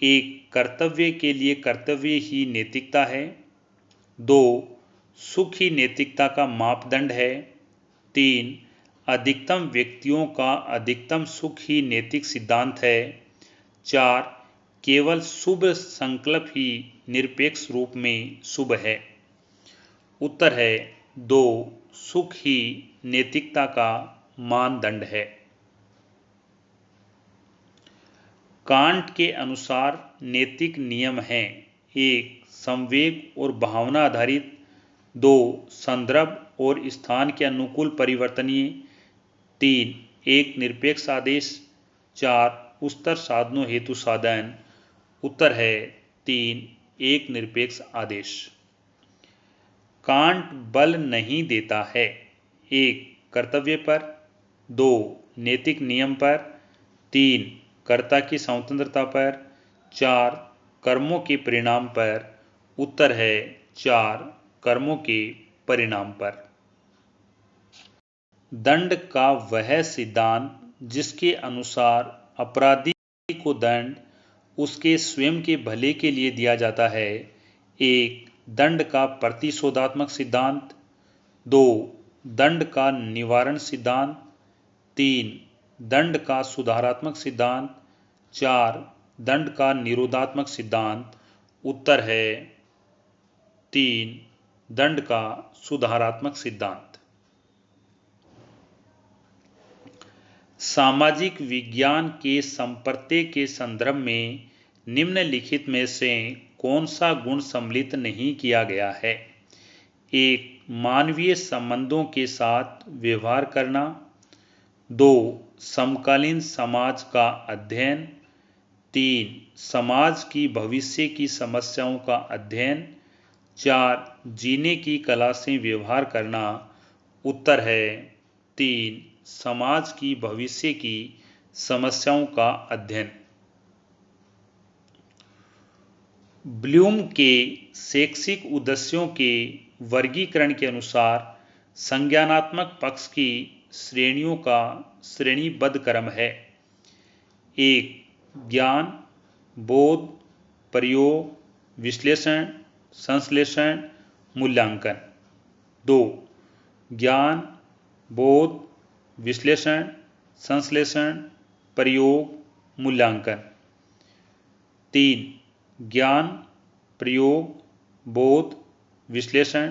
1, कर्तव्य के लिए कर्तव्य ही नैतिकता है, 2, सुख ही नैतिकता का मापदंड है, 3, अधिकतम व्यक्तियों का अधिकतम सुख ही नैतिक सिद्धांत है, 4, केवल शुभ संकल्प ही निरपेक्ष रूप में शुभ है। उत्तर है 2, सुख ही नैतिकता का मानदंड है। कांट के अनुसार नैतिक नियम हैं: 1. संवेग और भावना आधारित, 2. संदर्भ और स्थान के अनुकूल परिवर्तनीय, 3. एक निरपेक्ष आदेश, 4. उच्चतर साधनों हेतु साधन। उत्तर है 3. एक निरपेक्ष आदेश। कांट बल नहीं देता है: 1. कर्तव्य पर, 2. नैतिक नियम पर, 3. कर्ता की स्वतंत्रता पर, 4. कर्मों के परिणाम पर। उत्तर है 4. कर्मों के परिणाम पर। दंड का वह सिद्धांत जिसके अनुसार अपराधी को दंड उसके स्वयं के भले के लिए दिया जाता है। 1. दंड का प्रतिशोधात्मक सिद्धांत, 2. दंड का निवारण सिद्धांत, 3. दंड का सुधारात्मक सिद्धांत, 4. दंड का निरोधात्मक सिद्धांत। उत्तर है 3. दंड का सुधारात्मक सिद्धांत। सामाजिक विज्ञान के संप्रत्यय के संदर्भ में निम्नलिखित में से कौन सा गुण सम्मिलित नहीं किया गया है? 1. मानवीय संबंधों के साथ व्यवहार करना, 2. समकालीन समाज का अध्ययन, 3. समाज की भविष्य की समस्याओं का अध्ययन, 4. जीने की कला से व्यवहार करना। उत्तर है 3. समाज की भविष्य की समस्याओं का अध्ययन। ब्लूम के शैक्षिक उद्देश्यों के वर्गीकरण के अनुसार संज्ञानात्मक पक्ष की श्रेणियों का श्रेणीबद्ध क्रम है: 1. ज्ञान, बोध, प्रयोग, विश्लेषण, संश्लेषण, मूल्यांकन। 2. ज्ञान, बोध, विश्लेषण, संश्लेषण, प्रयोग, मूल्यांकन। 3. ज्ञान, प्रयोग, बोध, विश्लेषण,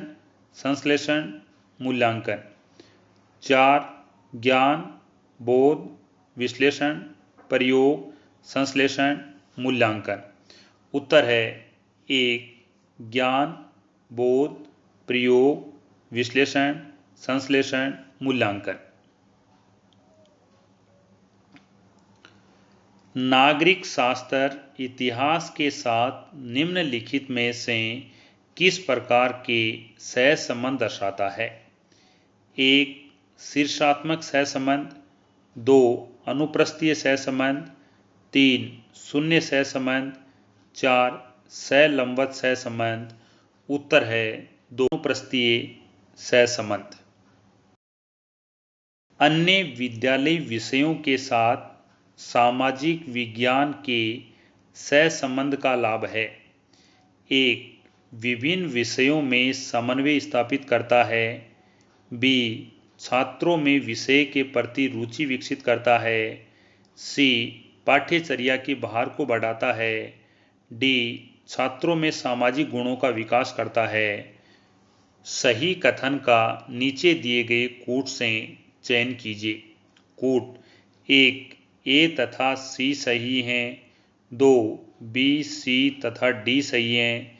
संश्लेषण, मूल्यांकन। 4. ज्ञान, बोध, विश्लेषण, प्रयोग, संश्लेषण, मूल्यांकन। उत्तर है 1. ज्ञान, बोध, प्रयोग, विश्लेषण, संश्लेषण, मूल्यांकन। नागरिक शास्त्र इतिहास के साथ निम्नलिखित में से किस प्रकार के सहसंबंध दर्शाता है? 1. शीर्षात्मक सहसंबंध, 2. अनुप्रस्थीय सहसंबंध, 3. शून्य सहसंबंध, 4. सहलंबन सहसंबंध। उत्तर है 2. अनुप्रस्थीय सहसंबंध। अन्य विद्यालय विषयों के साथ सामाजिक विज्ञान के सहसंबंध का लाभ है: 1. विभिन्न विषयों में समन्वय स्थापित करता है, b. छात्रों में विषय के प्रति रुचि विकसित करता है, c. पाठ्यचर्या के भार को बढ़ाता है, d. छात्रों में सामाजिक गुणों का विकास करता है। सही कथन का नीचे दिए गए कूट से चयन कीजिए। कूट: 1. ए तथा सी सही हैं, 2. बी, सी तथा डी सही हैं,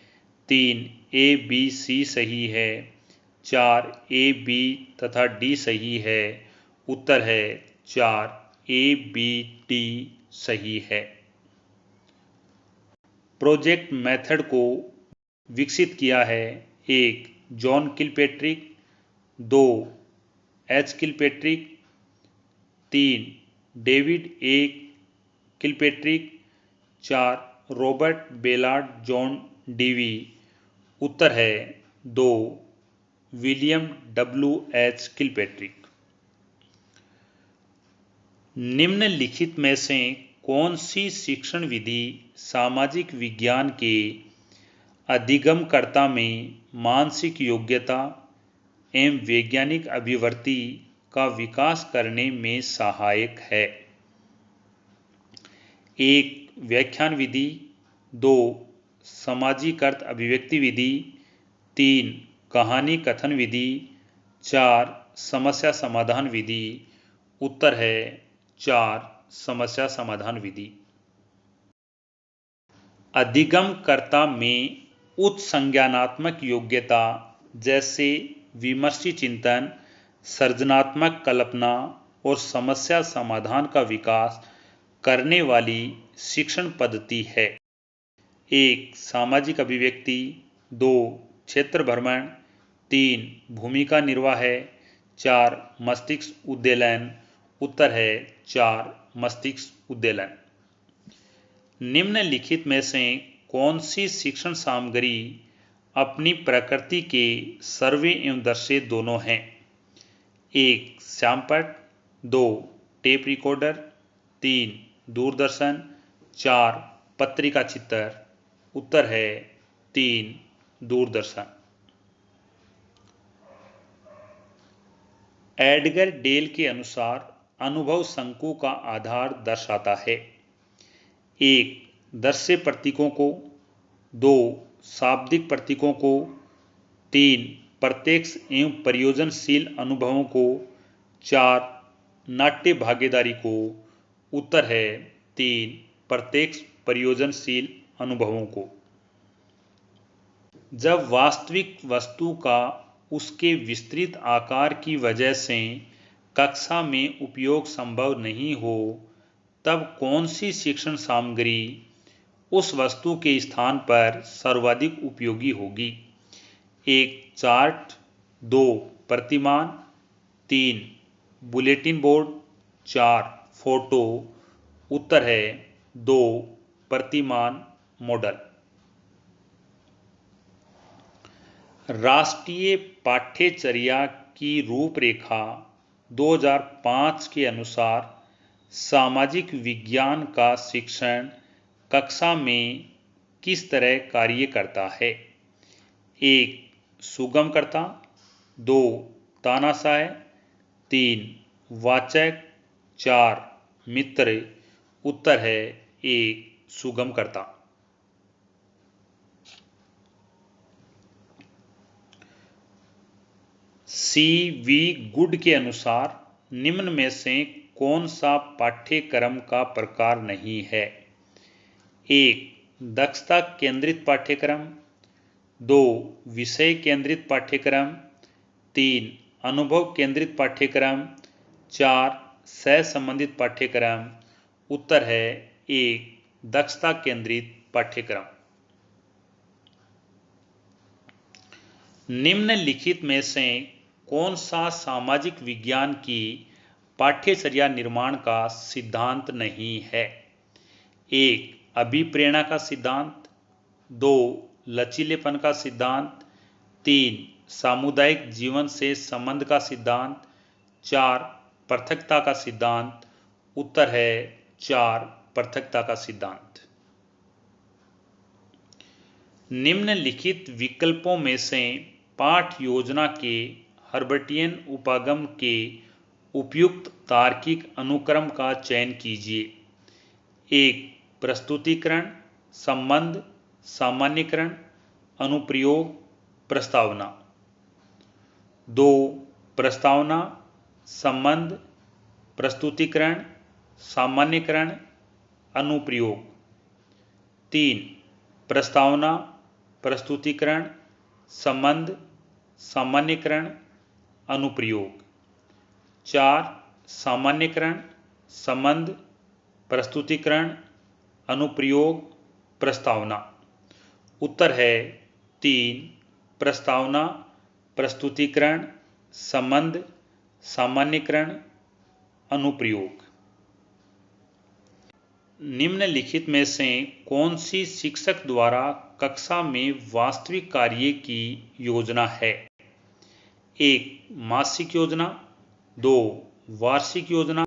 3. ए, बी, सी सही है, 4. ए, बी तथा डी सही है। उत्तर है 4. ए, बी, डी सही है। प्रोजेक्ट मेथड को विकसित किया है: 1. John Kilpatrick, 2. H Kilpatrick, 3. David A Kilpatrick, 4. Robert Ballard John Dewey. उत्तर है 2. William W H Kilpatrick. निम्नलिखित में से कौन सी शिक्षण विधि सामाजिक विज्ञान के अधिगमकर्ता में मानसिक योग्यता एवं वैज्ञानिक अभिवृत्ति का विकास करने में सहायक है? 1. व्याख्यान विधि, 2. सामाजिक अभिव्यक्ति विधि, 3. कहानी कथन विधि, 4. समस्या समाधान विधि। उत्तर है 4. समस्या समाधान विधि। अधिगमकर्ता में उच्च संज्ञानात्मक योग्यता जैसे विमर्शी चिंतन, सृजनात्मक कल्पना और समस्या समाधान का विकास करने वाली शिक्षण पद्धति है। 1. सामाजिक अभिव्यक्ति। 2. क्षेत्र भ्रमण। 3. भूमिका निर्वाह है। 4. मस्तिष्क उद्वेलन। उत्तर है 4. मस्तिष्क उद्वेलन। निम्नलिखित में से कौन सी शिक्षण सामग्री अपनी प्रकृति के सर्वे एवं दर्शे दोनों हैं? 1. श्यामपट्ट। 2. Tape recorder. 3. दूरदर्शन। 4. पत्रिका चित्र। उत्तर है 3. दूरदर्शन। एडगर डेल के अनुसार अनुभव शंकु का आधार दर्शाता है। 1. दृश्य प्रतीकों को। 2. शाब्दिक प्रतीकों को। 3. प्रत्यक्ष एवं प्रयोजनशील अनुभवों को। 4. नाट्य भागीदारी को। उत्तर है 3. प्रत्यक्ष प्रयोजनशील अनुभवों को। जब वास्तविक वस्तु का उसके विस्तृत आकार की वजह से कक्षा में उपयोग संभव नहीं हो, तब कौन सी शिक्षण सामग्री उस वस्तु के स्थान पर सर्वाधिक उपयोगी होगी? 1. चार्ट। 2. प्रतिमान। 3. Bulletin board. 4. फोटो। उत्तर है 2. प्रतिमान मॉडल। राष्ट्रीय पाठ्यचर्या की रूपरेखा 2005 के अनुसार सामाजिक विज्ञान का शिक्षण कक्षा में किस तरह कार्य करता है? 1. सुगमकर्ता। 2. तानाशाह। 3. वाचक। 4. मित्र। उत्तर है 1. सुगमकर्ता। C.V. गुड के अनुसार निम्न में से कौन सा पाठ्यक्रम का प्रकार नहीं है? 1. दक्षता केंद्रित पाठ्यक्रम। 2. विषय केंद्रित पाठ्यक्रम। 3. अनुभव केंद्रित पाठ्यक्रम। 4. सह संबंधित पाठ्यक्रम। उत्तर है 1. दक्षता केंद्रित पाठ्यक्रम। निम्नलिखित में से कौन सा सामाजिक विज्ञान की पाठ्यचर्या निर्माण का सिद्धांत नहीं है? 1. अभिप्रेरणा का सिद्धांत। 2. लचीलेपन का सिद्धांत। 3. सामुदायिक जीवन से संबंध का सिद्धांत। 4. पृथकता का सिद्धांत। उत्तर है 4. पृथकता का सिद्धांत। निम्नलिखित विकल्पों में से पाठ योजना के हर्बर्टियन उपागम के उपयुक्त तार्किक अनुक्रम का चयन कीजिए। 1. प्रस्तुतिकरण, संबंध, सामान्यीकरण, अनुप्रयोग, प्रस्तावना। 2. प्रस्तावना, संबंध, प्रस्तुतिकरण, सामान्यीकरण, अनुप्रयोग। 3. प्रस्तावना, प्रस्तुतिकरण, संबंध, सामान्यीकरण, अनुप्रयोग। 4. सामान्यीकरण, संबंध, प्रस्तुतिकरण, अनुप्रयोग, प्रस्तावना। उत्तर है 3. प्रस्तावना, प्रस्तुतिकरण, संबंध, सामान्यीकरण, अनुप्रयोग। निम्नलिखित में से कौन सी शिक्षक द्वारा कक्षा में वास्तविक कार्य की योजना है? 1. मासिक योजना। 2. वार्षिक योजना।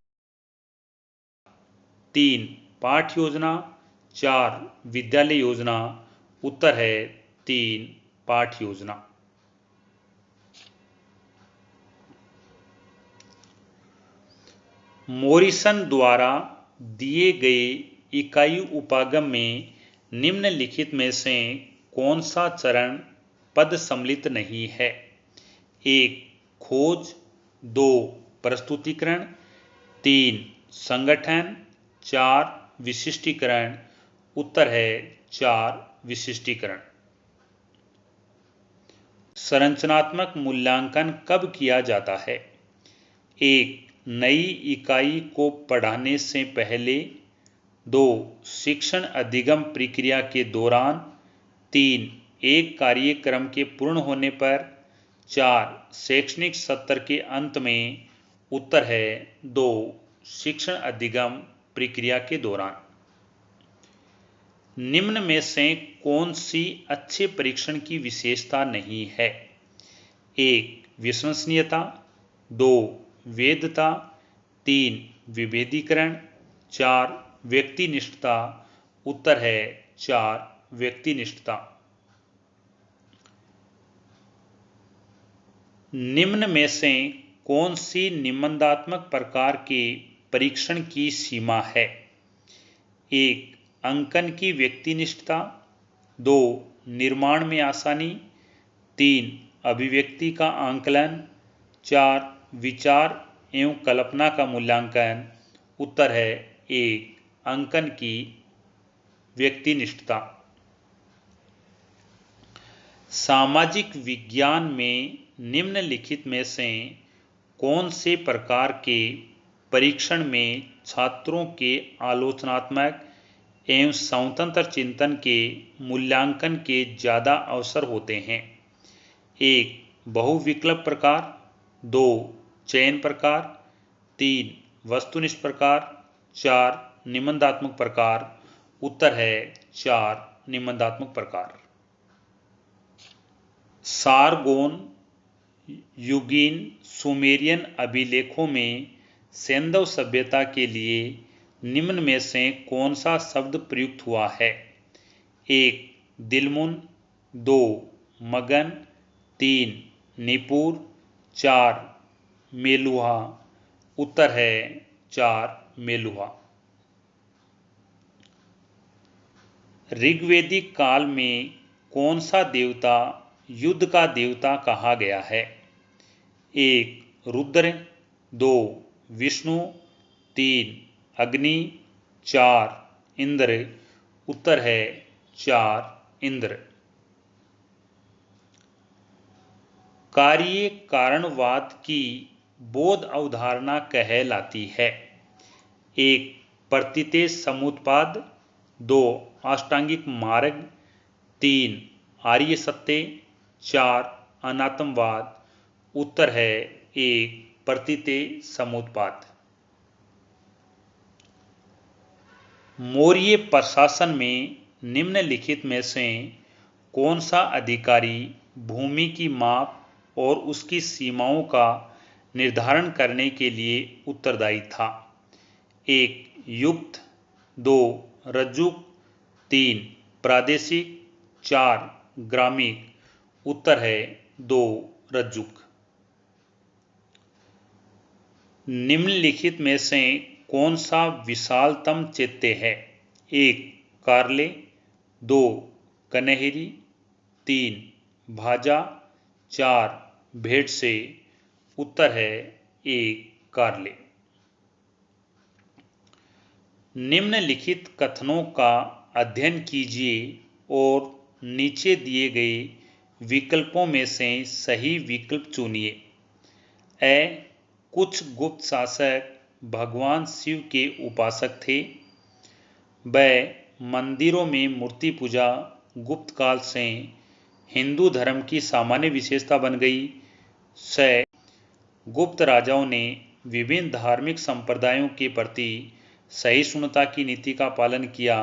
3. पाठ योजना। 4. विद्यालय योजना। उत्तर है 3. पाठ योजना। मॉरिसन द्वारा दिए गए इकाई उपागम में निम्नलिखित में से कौन सा चरण पद सम्मिलित नहीं है? 1. खोज। 2. प्रस्तुतिकरण। 3. संगठन। 4. विशिष्टीकरण। उत्तर है 4 विशिष्टीकरण। संरचनात्मक मूल्यांकन कब किया जाता है? 1. नई इकाई को पढ़ाने से पहले। 2. शिक्षण अधिगम प्रक्रिया के दौरान। 3. एक कार्यक्रम के पूर्ण होने पर। 4. शैक्षणिक सत्र के अंत में। उत्तर है 2. शिक्षण अधिगम प्रक्रिया के दौरान। निम्न में से कौन सी अच्छे परीक्षण की विशेषता नहीं है? 1. विश्वसनीयता। 2. वैधता। 3. विभेदीकरण। 4. व्यक्तिनिष्ठता। उत्तर है 4. व्यक्तिनिष्ठता। निम्न में से कौन सी निबंधात्मक प्रकार के परीक्षण की सीमा है? 1. अंकन की व्यक्तिनिष्ठता। 2. निर्माण में आसानी। 3. अभिव्यक्ति का आंकलन। 4. विचार एवं कल्पना का मूल्यांकन। उत्तर है 1. अंकन की व्यक्तिनिष्ठता। सामाजिक विज्ञान में निम्नलिखित में से कौन से प्रकार के परीक्षण में छात्रों के आलोचनात्मक एवं स्वतंत्र चिंतन के मूल्यांकन के ज़्यादा अवसर होते हैं? 1. बहुविकल्प प्रकार। 2. चयन प्रकार। 3. वस्तुनिष्ठ प्रकार। 4. निबंधात्मक प्रकार। उत्तर है 4. निबंधात्मक प्रकार। सारगोन युगीन सुमेरियन अभिलेखों में सैंधव सभ्यता के लिए निम्न में से कौन सा शब्द प्रयुक्त हुआ है? 1. दिलमुन। 2. मगन। 3. निपुर। 4. मेलुहा। उत्तर है 4. मेलुहा। ऋग्वैदिक काल में कौन सा देवता युद्ध का देवता कहा गया है? 1. रुद्र। 2. विष्णु। 3. अग्नि। 4. इंद्र। उत्तर है 4. इंद्र। कार्य कारणवाद की बौद्ध अवधारणा कहलाती है? 1. प्रतीतेज समुत्पाद। 2. अष्टांगिक मार्ग। 3. आर्य सत्य। 4. अनात्मवाद। उत्तर है 1. प्रतीतेज समुत्पाद। मौर्य प्रशासन में निम्नलिखित में से कौन सा अधिकारी भूमि की माप और उसकी सीमाओं का निर्धारण करने के लिए उत्तरदायी था? 1. युक्त। 2. रज्जुक। 3. प्रादेशिक। 4. ग्रामिक। उत्तर है 2. रज्जुक। निम्नलिखित में से कौन सा विशालतम चैत्य है? 1. कार्ले। 2. कन्हेरी। 3. भाजा। 4. भेड़से। उत्तर है 1. कार्ले। निम्नलिखित कथनों का अध्ययन कीजिए और नीचे दिए गए विकल्पों में से सही विकल्प चुनिए। ए. कुछ गुप्त शासक भगवान शिव के उपासक थे। ब. मंदिरों में मूर्ति पूजा गुप्त काल से हिंदू धर्म की सामान्य विशेषता बन गई। स. गुप्त राजाओं ने विभिन्न धार्मिक संप्रदायों के प्रति सहिष्णुता की नीति का पालन किया।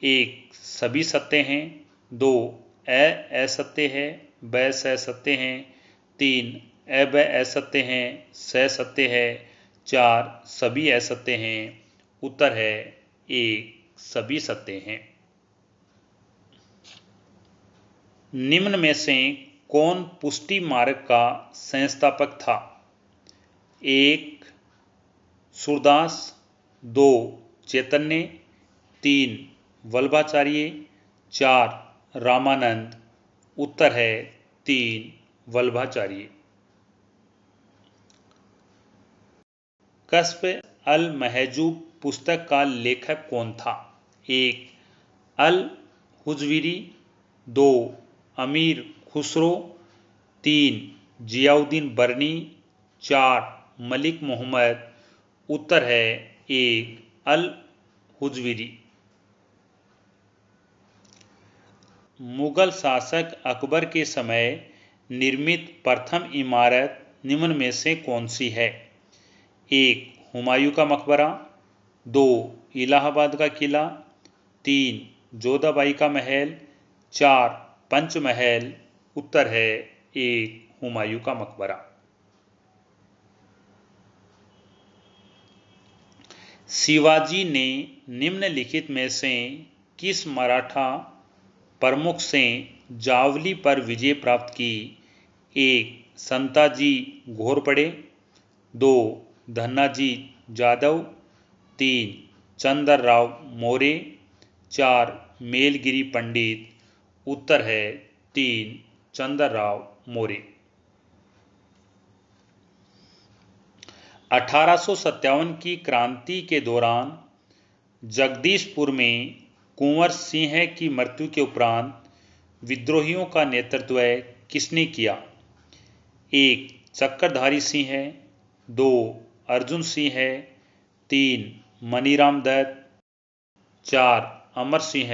1. सभी सत्य हैं। 2. असत्य है। ब. सत्य हैं। 3. अब असत्य हैं। सत्य है। 4. सभी असत्य हैं। उत्तर है 1. सभी सत्य हैं। निम्न में से कौन पुष्टि मार्ग का संस्थापक था? 1. सूरदास। 2. चैतन्य। 3. वल्लभाचार्य। 4. रामानंद। उत्तर है 3. वल्लभाचार्य। कश्फ अल महजूब पुस्तक का लेखक कौन था? 1. अल हुजविरी, 2 अमीर खुसरो, 3 जियाउद्दीन बरनी, 4 मलिक मोहम्मद। उत्तर है 1 अल हुजविरी। मुगल शासक अकबर के समय निर्मित प्रथम इमारत निम्न में से कौन सी है? 1 हुमायूं का मकबरा, 2 इलाहाबाद का किला, 3 जोधाबाई का महल, 4 पंचमहल। उत्तर है 1 हुमायूं का मकबरा। शिवाजी ने निम्नलिखित में से किस मराठा प्रमुख से जावली पर विजय प्राप्त की? 1 संताजी घोरपड़े, 2 धन्नाजी जाधव, 3 चंद्रराव मौर्य, 4 मेलगिरी पंडित। उत्तर है 3 चंद्रराव मौर्य। 1857 की क्रांति के दौरान जगदीशपुर में कुंवर सिंह की मृत्यु के उपरांत विद्रोहियों का नेतृत्व किसने किया? 1 चक्रधारी सिंह, 2 अर्जुन सिंह, 3 मनीराम दत्त, 4 अमर सिंह।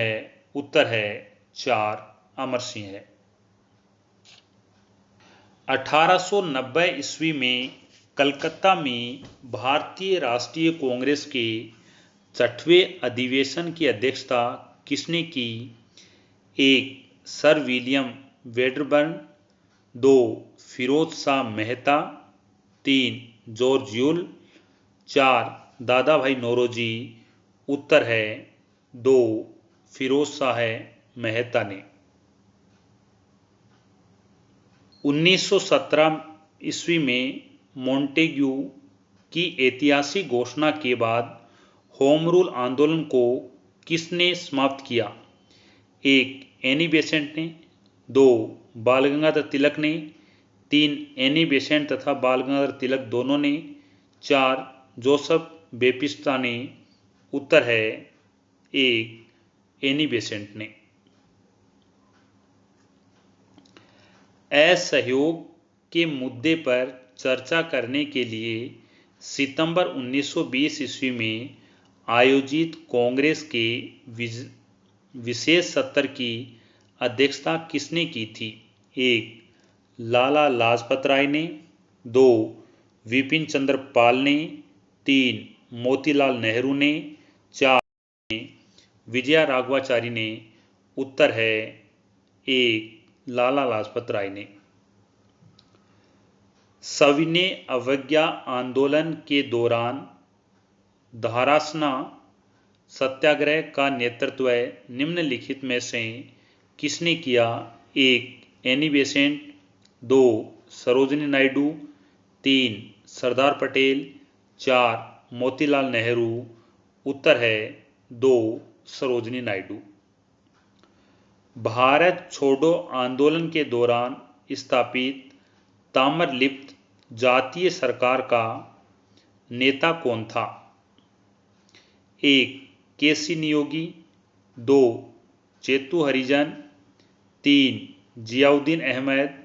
उत्तर है 4 अमर सिंह। 1890 ईस्वी में कलकत्ता में भारतीय राष्ट्रीय कांग्रेस के 6वें अधिवेशन की अध्यक्षता किसने की? 1 sir William Wedderburn, 2 Firoz Shah Mehta, 3 George Yule, 4 दादा भाई नौरोजी। उत्तर है 2 फिरोज शाह मेहता ने। 1917 ईस्वी में मोंटेग्यू की ऐतिहासिक घोषणा के बाद होम रूल आंदोलन को किसने समाप्त किया? 1 एनी बेसेंट ने, 2 बाल गंगाधर तिलक ने, 3 एनी बेसेंट तथा बाल गंगाधर तिलक दोनों ने, 4 जोसेफ बेपिस्टा ने। उत्तर है 1 एनी बेसेंट ने। असहयोग के मुद्दे पर चर्चा करने के लिए सितंबर 1920 ईस्वी में आयोजित कांग्रेस के विशेष सत्र की अध्यक्षता किसने की थी? 1 लाला लाजपत राय ने, 2 विपिन चंद्र पाल ने, 3 मोतीलाल नेहरू ने, 4 विजया राघवाचारी ने। उत्तर है 1 लाला लाजपत राय ने। सविनय अवज्ञा आंदोलन के दौरान धारासना सत्याग्रह का नेतृत्व निम्नलिखित में से किसने किया? 1 एनी बेसेंट, 2 सरोजिनी नायडू, 3 सरदार पटेल, 4 मोतीलाल नेहरू। उत्तर है 2 सरोजिनी नायडू। भारत छोड़ो आंदोलन के दौरान स्थापित ताम्रलिप्त जातीय सरकार का नेता कौन था? 1 केसी नियोगी, 2 चेतु हरिजन, 3 जियाउद्दीन अहमद,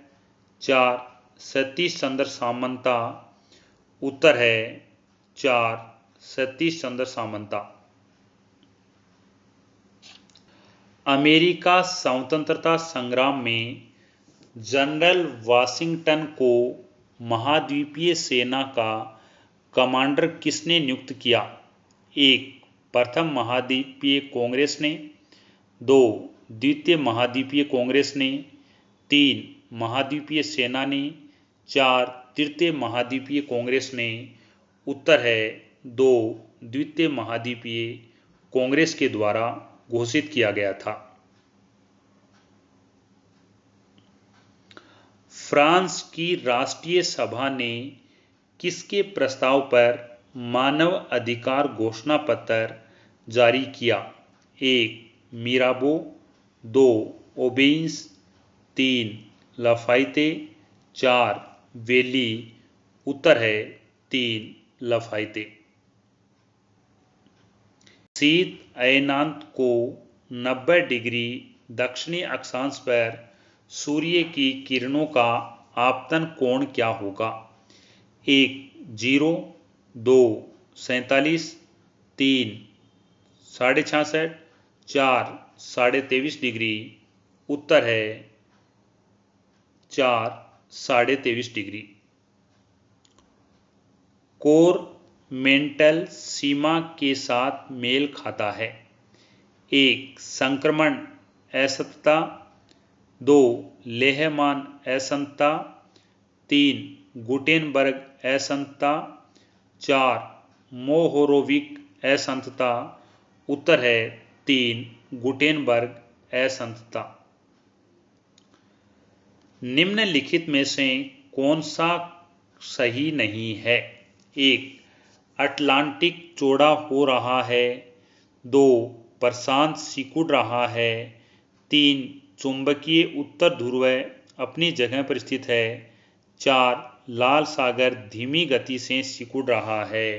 4 सतीश चंद्र सामंता। उत्तर है 4 सतीश चंद्र सामंता। अमेरिका स्वतंत्रता संग्राम में जनरल वाशिंगटन को महाद्वीपीय सेना का कमांडर किसने नियुक्त किया? 1 प्रथम महाद्वीपीय कांग्रेस ने, 2 द्वितीय महाद्वीपीय कांग्रेस ने, 3 महाद्वीपीय सेना ने, 4 तृतीय महाद्वीपीय कांग्रेस ने। उत्तर है 2 द्वितीय महाद्वीपीय कांग्रेस के द्वारा घोषित किया गया था। फ्रांस की राष्ट्रीय सभा ने किसके प्रस्ताव पर मानव अधिकार घोषणा पत्र जारी किया? 1 मिराबो, 2 ओबेइन्स, 3 लाफाइते, 4 वेली। उत्तर है 3 लाफाइते। रशीद ऐनात को 90 डिग्री दक्षिणी अक्षांश पर सूर्य की किरणों का आपतन कोण क्या होगा? 1 0, 2 47, 3 66, 4 23.5 डिग्री। उत्तर है 4 23.5 डिग्री। कोर मेंटल सीमा के साथ मेल खाता है। 1 संक्रमण असंतता, 2 लेहमान असंतता, 3 गुटेनबर्ग असंतता, 4 मोहोरोविक असंतता। उत्तर है 3 गुटेनबर्ग असंतता। निम्नलिखित में से कौन सा सही नहीं है? 1 अटलांटिक चौड़ा हो रहा है, 2 प्रशांत सिकुड़ रहा है, 3 चुंबकीय उत्तर ध्रुव अपनी जगह पर स्थित है, 4 लाल सागर धीमी गति से सिकुड़ रहा है।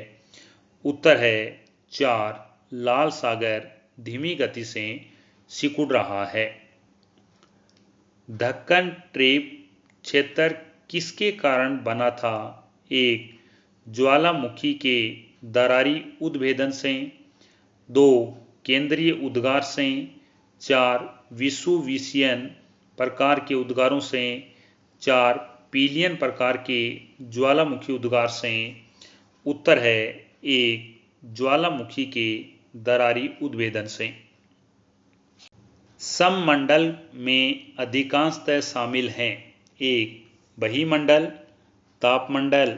उत्तर है 4 लाल सागर धीमी गति से सिकुड़ रहा है। दक्कन ट्रेप क्षेत्र किसके कारण बना था? 1 ज्वालामुखी के दरारी उद्भेदन से, 2 केंद्रीय उद्गार से, 4 विसुविशियन प्रकार के उद्गारों से, 4 पिलियन प्रकार के ज्वालामुखी उद्गार से। उत्तर है 1 ज्वालामुखी के दरारी उद्भेदन से। सममंडल में अधिकांशतः शामिल हैं। 1 बहिमंडल, तापमंडल,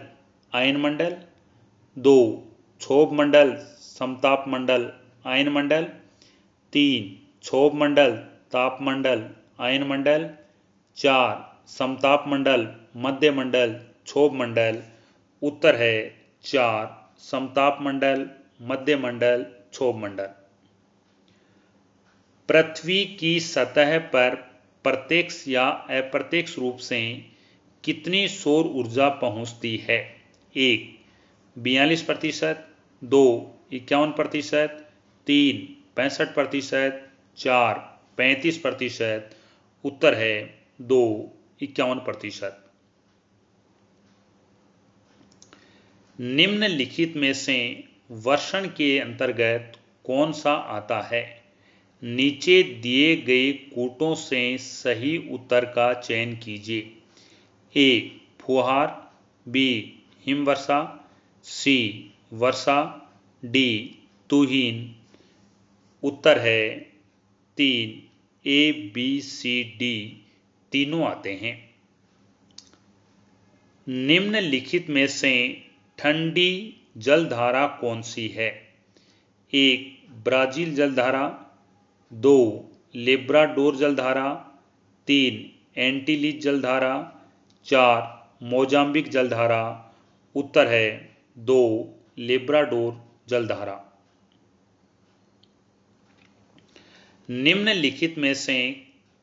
आयनमंडल, 2 क्षोभमंडल, समतापमंडल, आयनमंडल, 3 क्षोभमंडल, तापमंडल, आयनमंडल, 4 समतापमंडल, मध्यमंडल, क्षोभमंडल। उत्तर है 4 समतापमंडल, मध्यमंडल, क्षोभमंडल। पृथ्वी की सतह पर प्रत्यक्ष या अप्रत्यक्ष रूप से कितनी सौर ऊर्जा पहुंचती है? 1 42%, 2 51%, 3 65%, 4 35%। उत्तर है 2 51%। निम्नलिखित में से वर्षण के अंतर्गत कौन सा आता है? नीचे दिए गए कूटों से सही उत्तर का चयन कीजिए। 1 फुहार, बी हिमवर्षा, सी वर्षा, डी तुहिन। उत्तर है 3 ए बी सी डी तीनों आते हैं। निम्नलिखित में से ठंडी जलधारा कौन सी है? 1 ब्राजील जलधारा, 2 लेब्राडोर जलधारा, 3 एंटीलीज जलधारा, 4 मोजाम्बिक जलधारा। उत्तर है 2 लेब्राडोर जलधारा। निम्नलिखित में से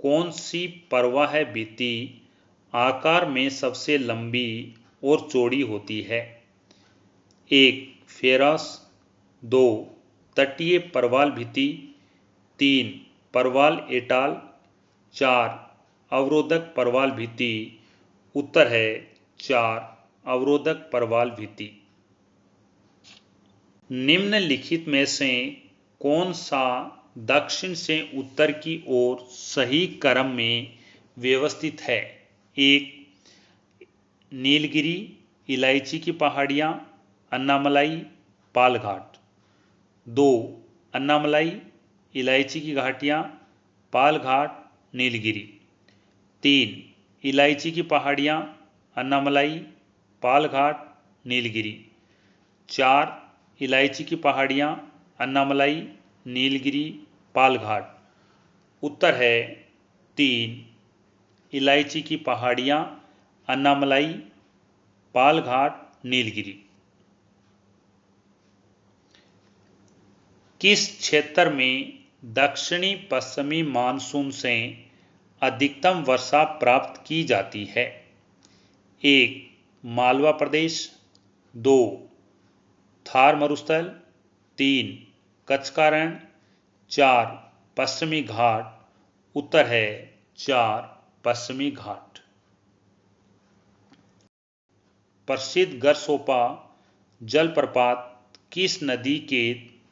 कौन सी प्रवाह भित्ति आकार में सबसे लंबी और चौड़ी होती है? 1 फेरस, 2 तटीय प्रवाल भित्ति, 3 प्रवाल एटाल, 4 अवरोधक प्रवाल भित्ति। उत्तर है 4 अवरोधक प्रवाल भित्ति। निम्नलिखित में से कौन सा दक्षिण से उत्तर की ओर सही क्रम में व्यवस्थित है? 1 नीलगिरी, इलायची की पहाड़ियाँ, अन्नामलाई, पालघाट, 2 अन्नामलाई, इलायची की घाटियाँ, पालघाट, नीलगिरी, 3 इलायची की पहाड़ियाँ, अन्नामलाई, पालघाट, नीलगिरी, 4 इलायची की पहाड़ियाँ, अन्नामलाई, नीलगिरी, पालघाट। उत्तर है 3 इलायची की पहाड़ियाँ, अन्नामलाई, पालघाट, नीलगिरी। किस क्षेत्र में दक्षिणी पश्चिमी मानसून से अधिकतम वर्षा प्राप्त की जाती है? 1 मालवा प्रदेश, 2 थार मरुस्थल, 3 कच्छ का रण, 4 पश्चिमी घाट, उत्तर है 4 पश्चिमी घाट। प्रसिद्ध गरसोपा जलप्रपात किस नदी के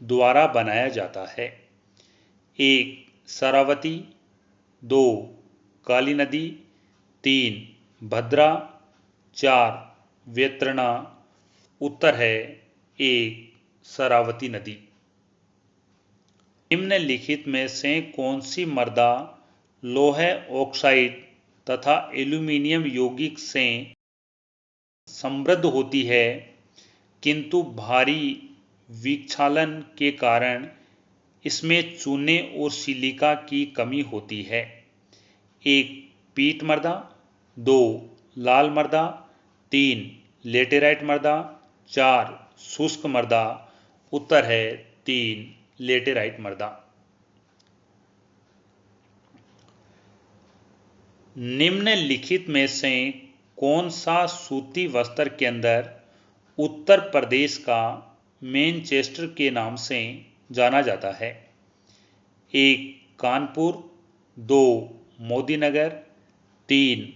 द्वारा बनाया जाता है? 1 शरावती, 2 काली नदी, 3 भद्रा, 4 वैतरणा, उत्तर है 1 शरावती नदी। निम्नलिखित में से कौन सी मृदा लौह ऑक्साइड तथा एल्यूमीनियम यौगिक से समृद्ध होती है किंतु भारी विक्षालन के कारण इसमें चूने और सिलिका की कमी होती है? 1 पीट मृदा, 2 लाल मृदा, 3 लेटेराइट मृदा, 4 शुष्क मृदा, उत्तर है 3 लेटेराइट मृदा। निम्नलिखित में से कौन सा सूती वस्त्र केंद्र उत्तर प्रदेश का मैनचेस्टर के नाम से जाना जाता है? 1 कानपुर, 2 मोदीनगर, 3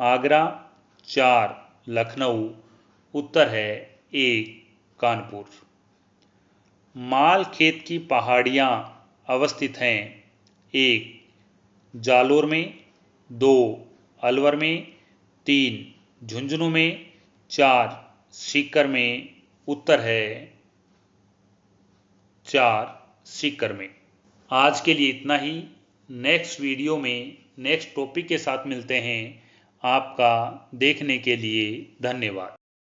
आगरा, 4 लखनऊ, उत्तर है 1 कानपुर। माल खेत की पहाड़ियाँ अवस्थित हैं? 1 जालोर में, 2 अलवर में, 3 झुंझुनू में, 4 सीकर में, उत्तर है 4 सीकर में। आज के लिए इतना ही। नेक्स्ट वीडियो में नेक्स्ट टॉपिक के साथ मिलते हैं। आपका देखने के लिए धन्यवाद।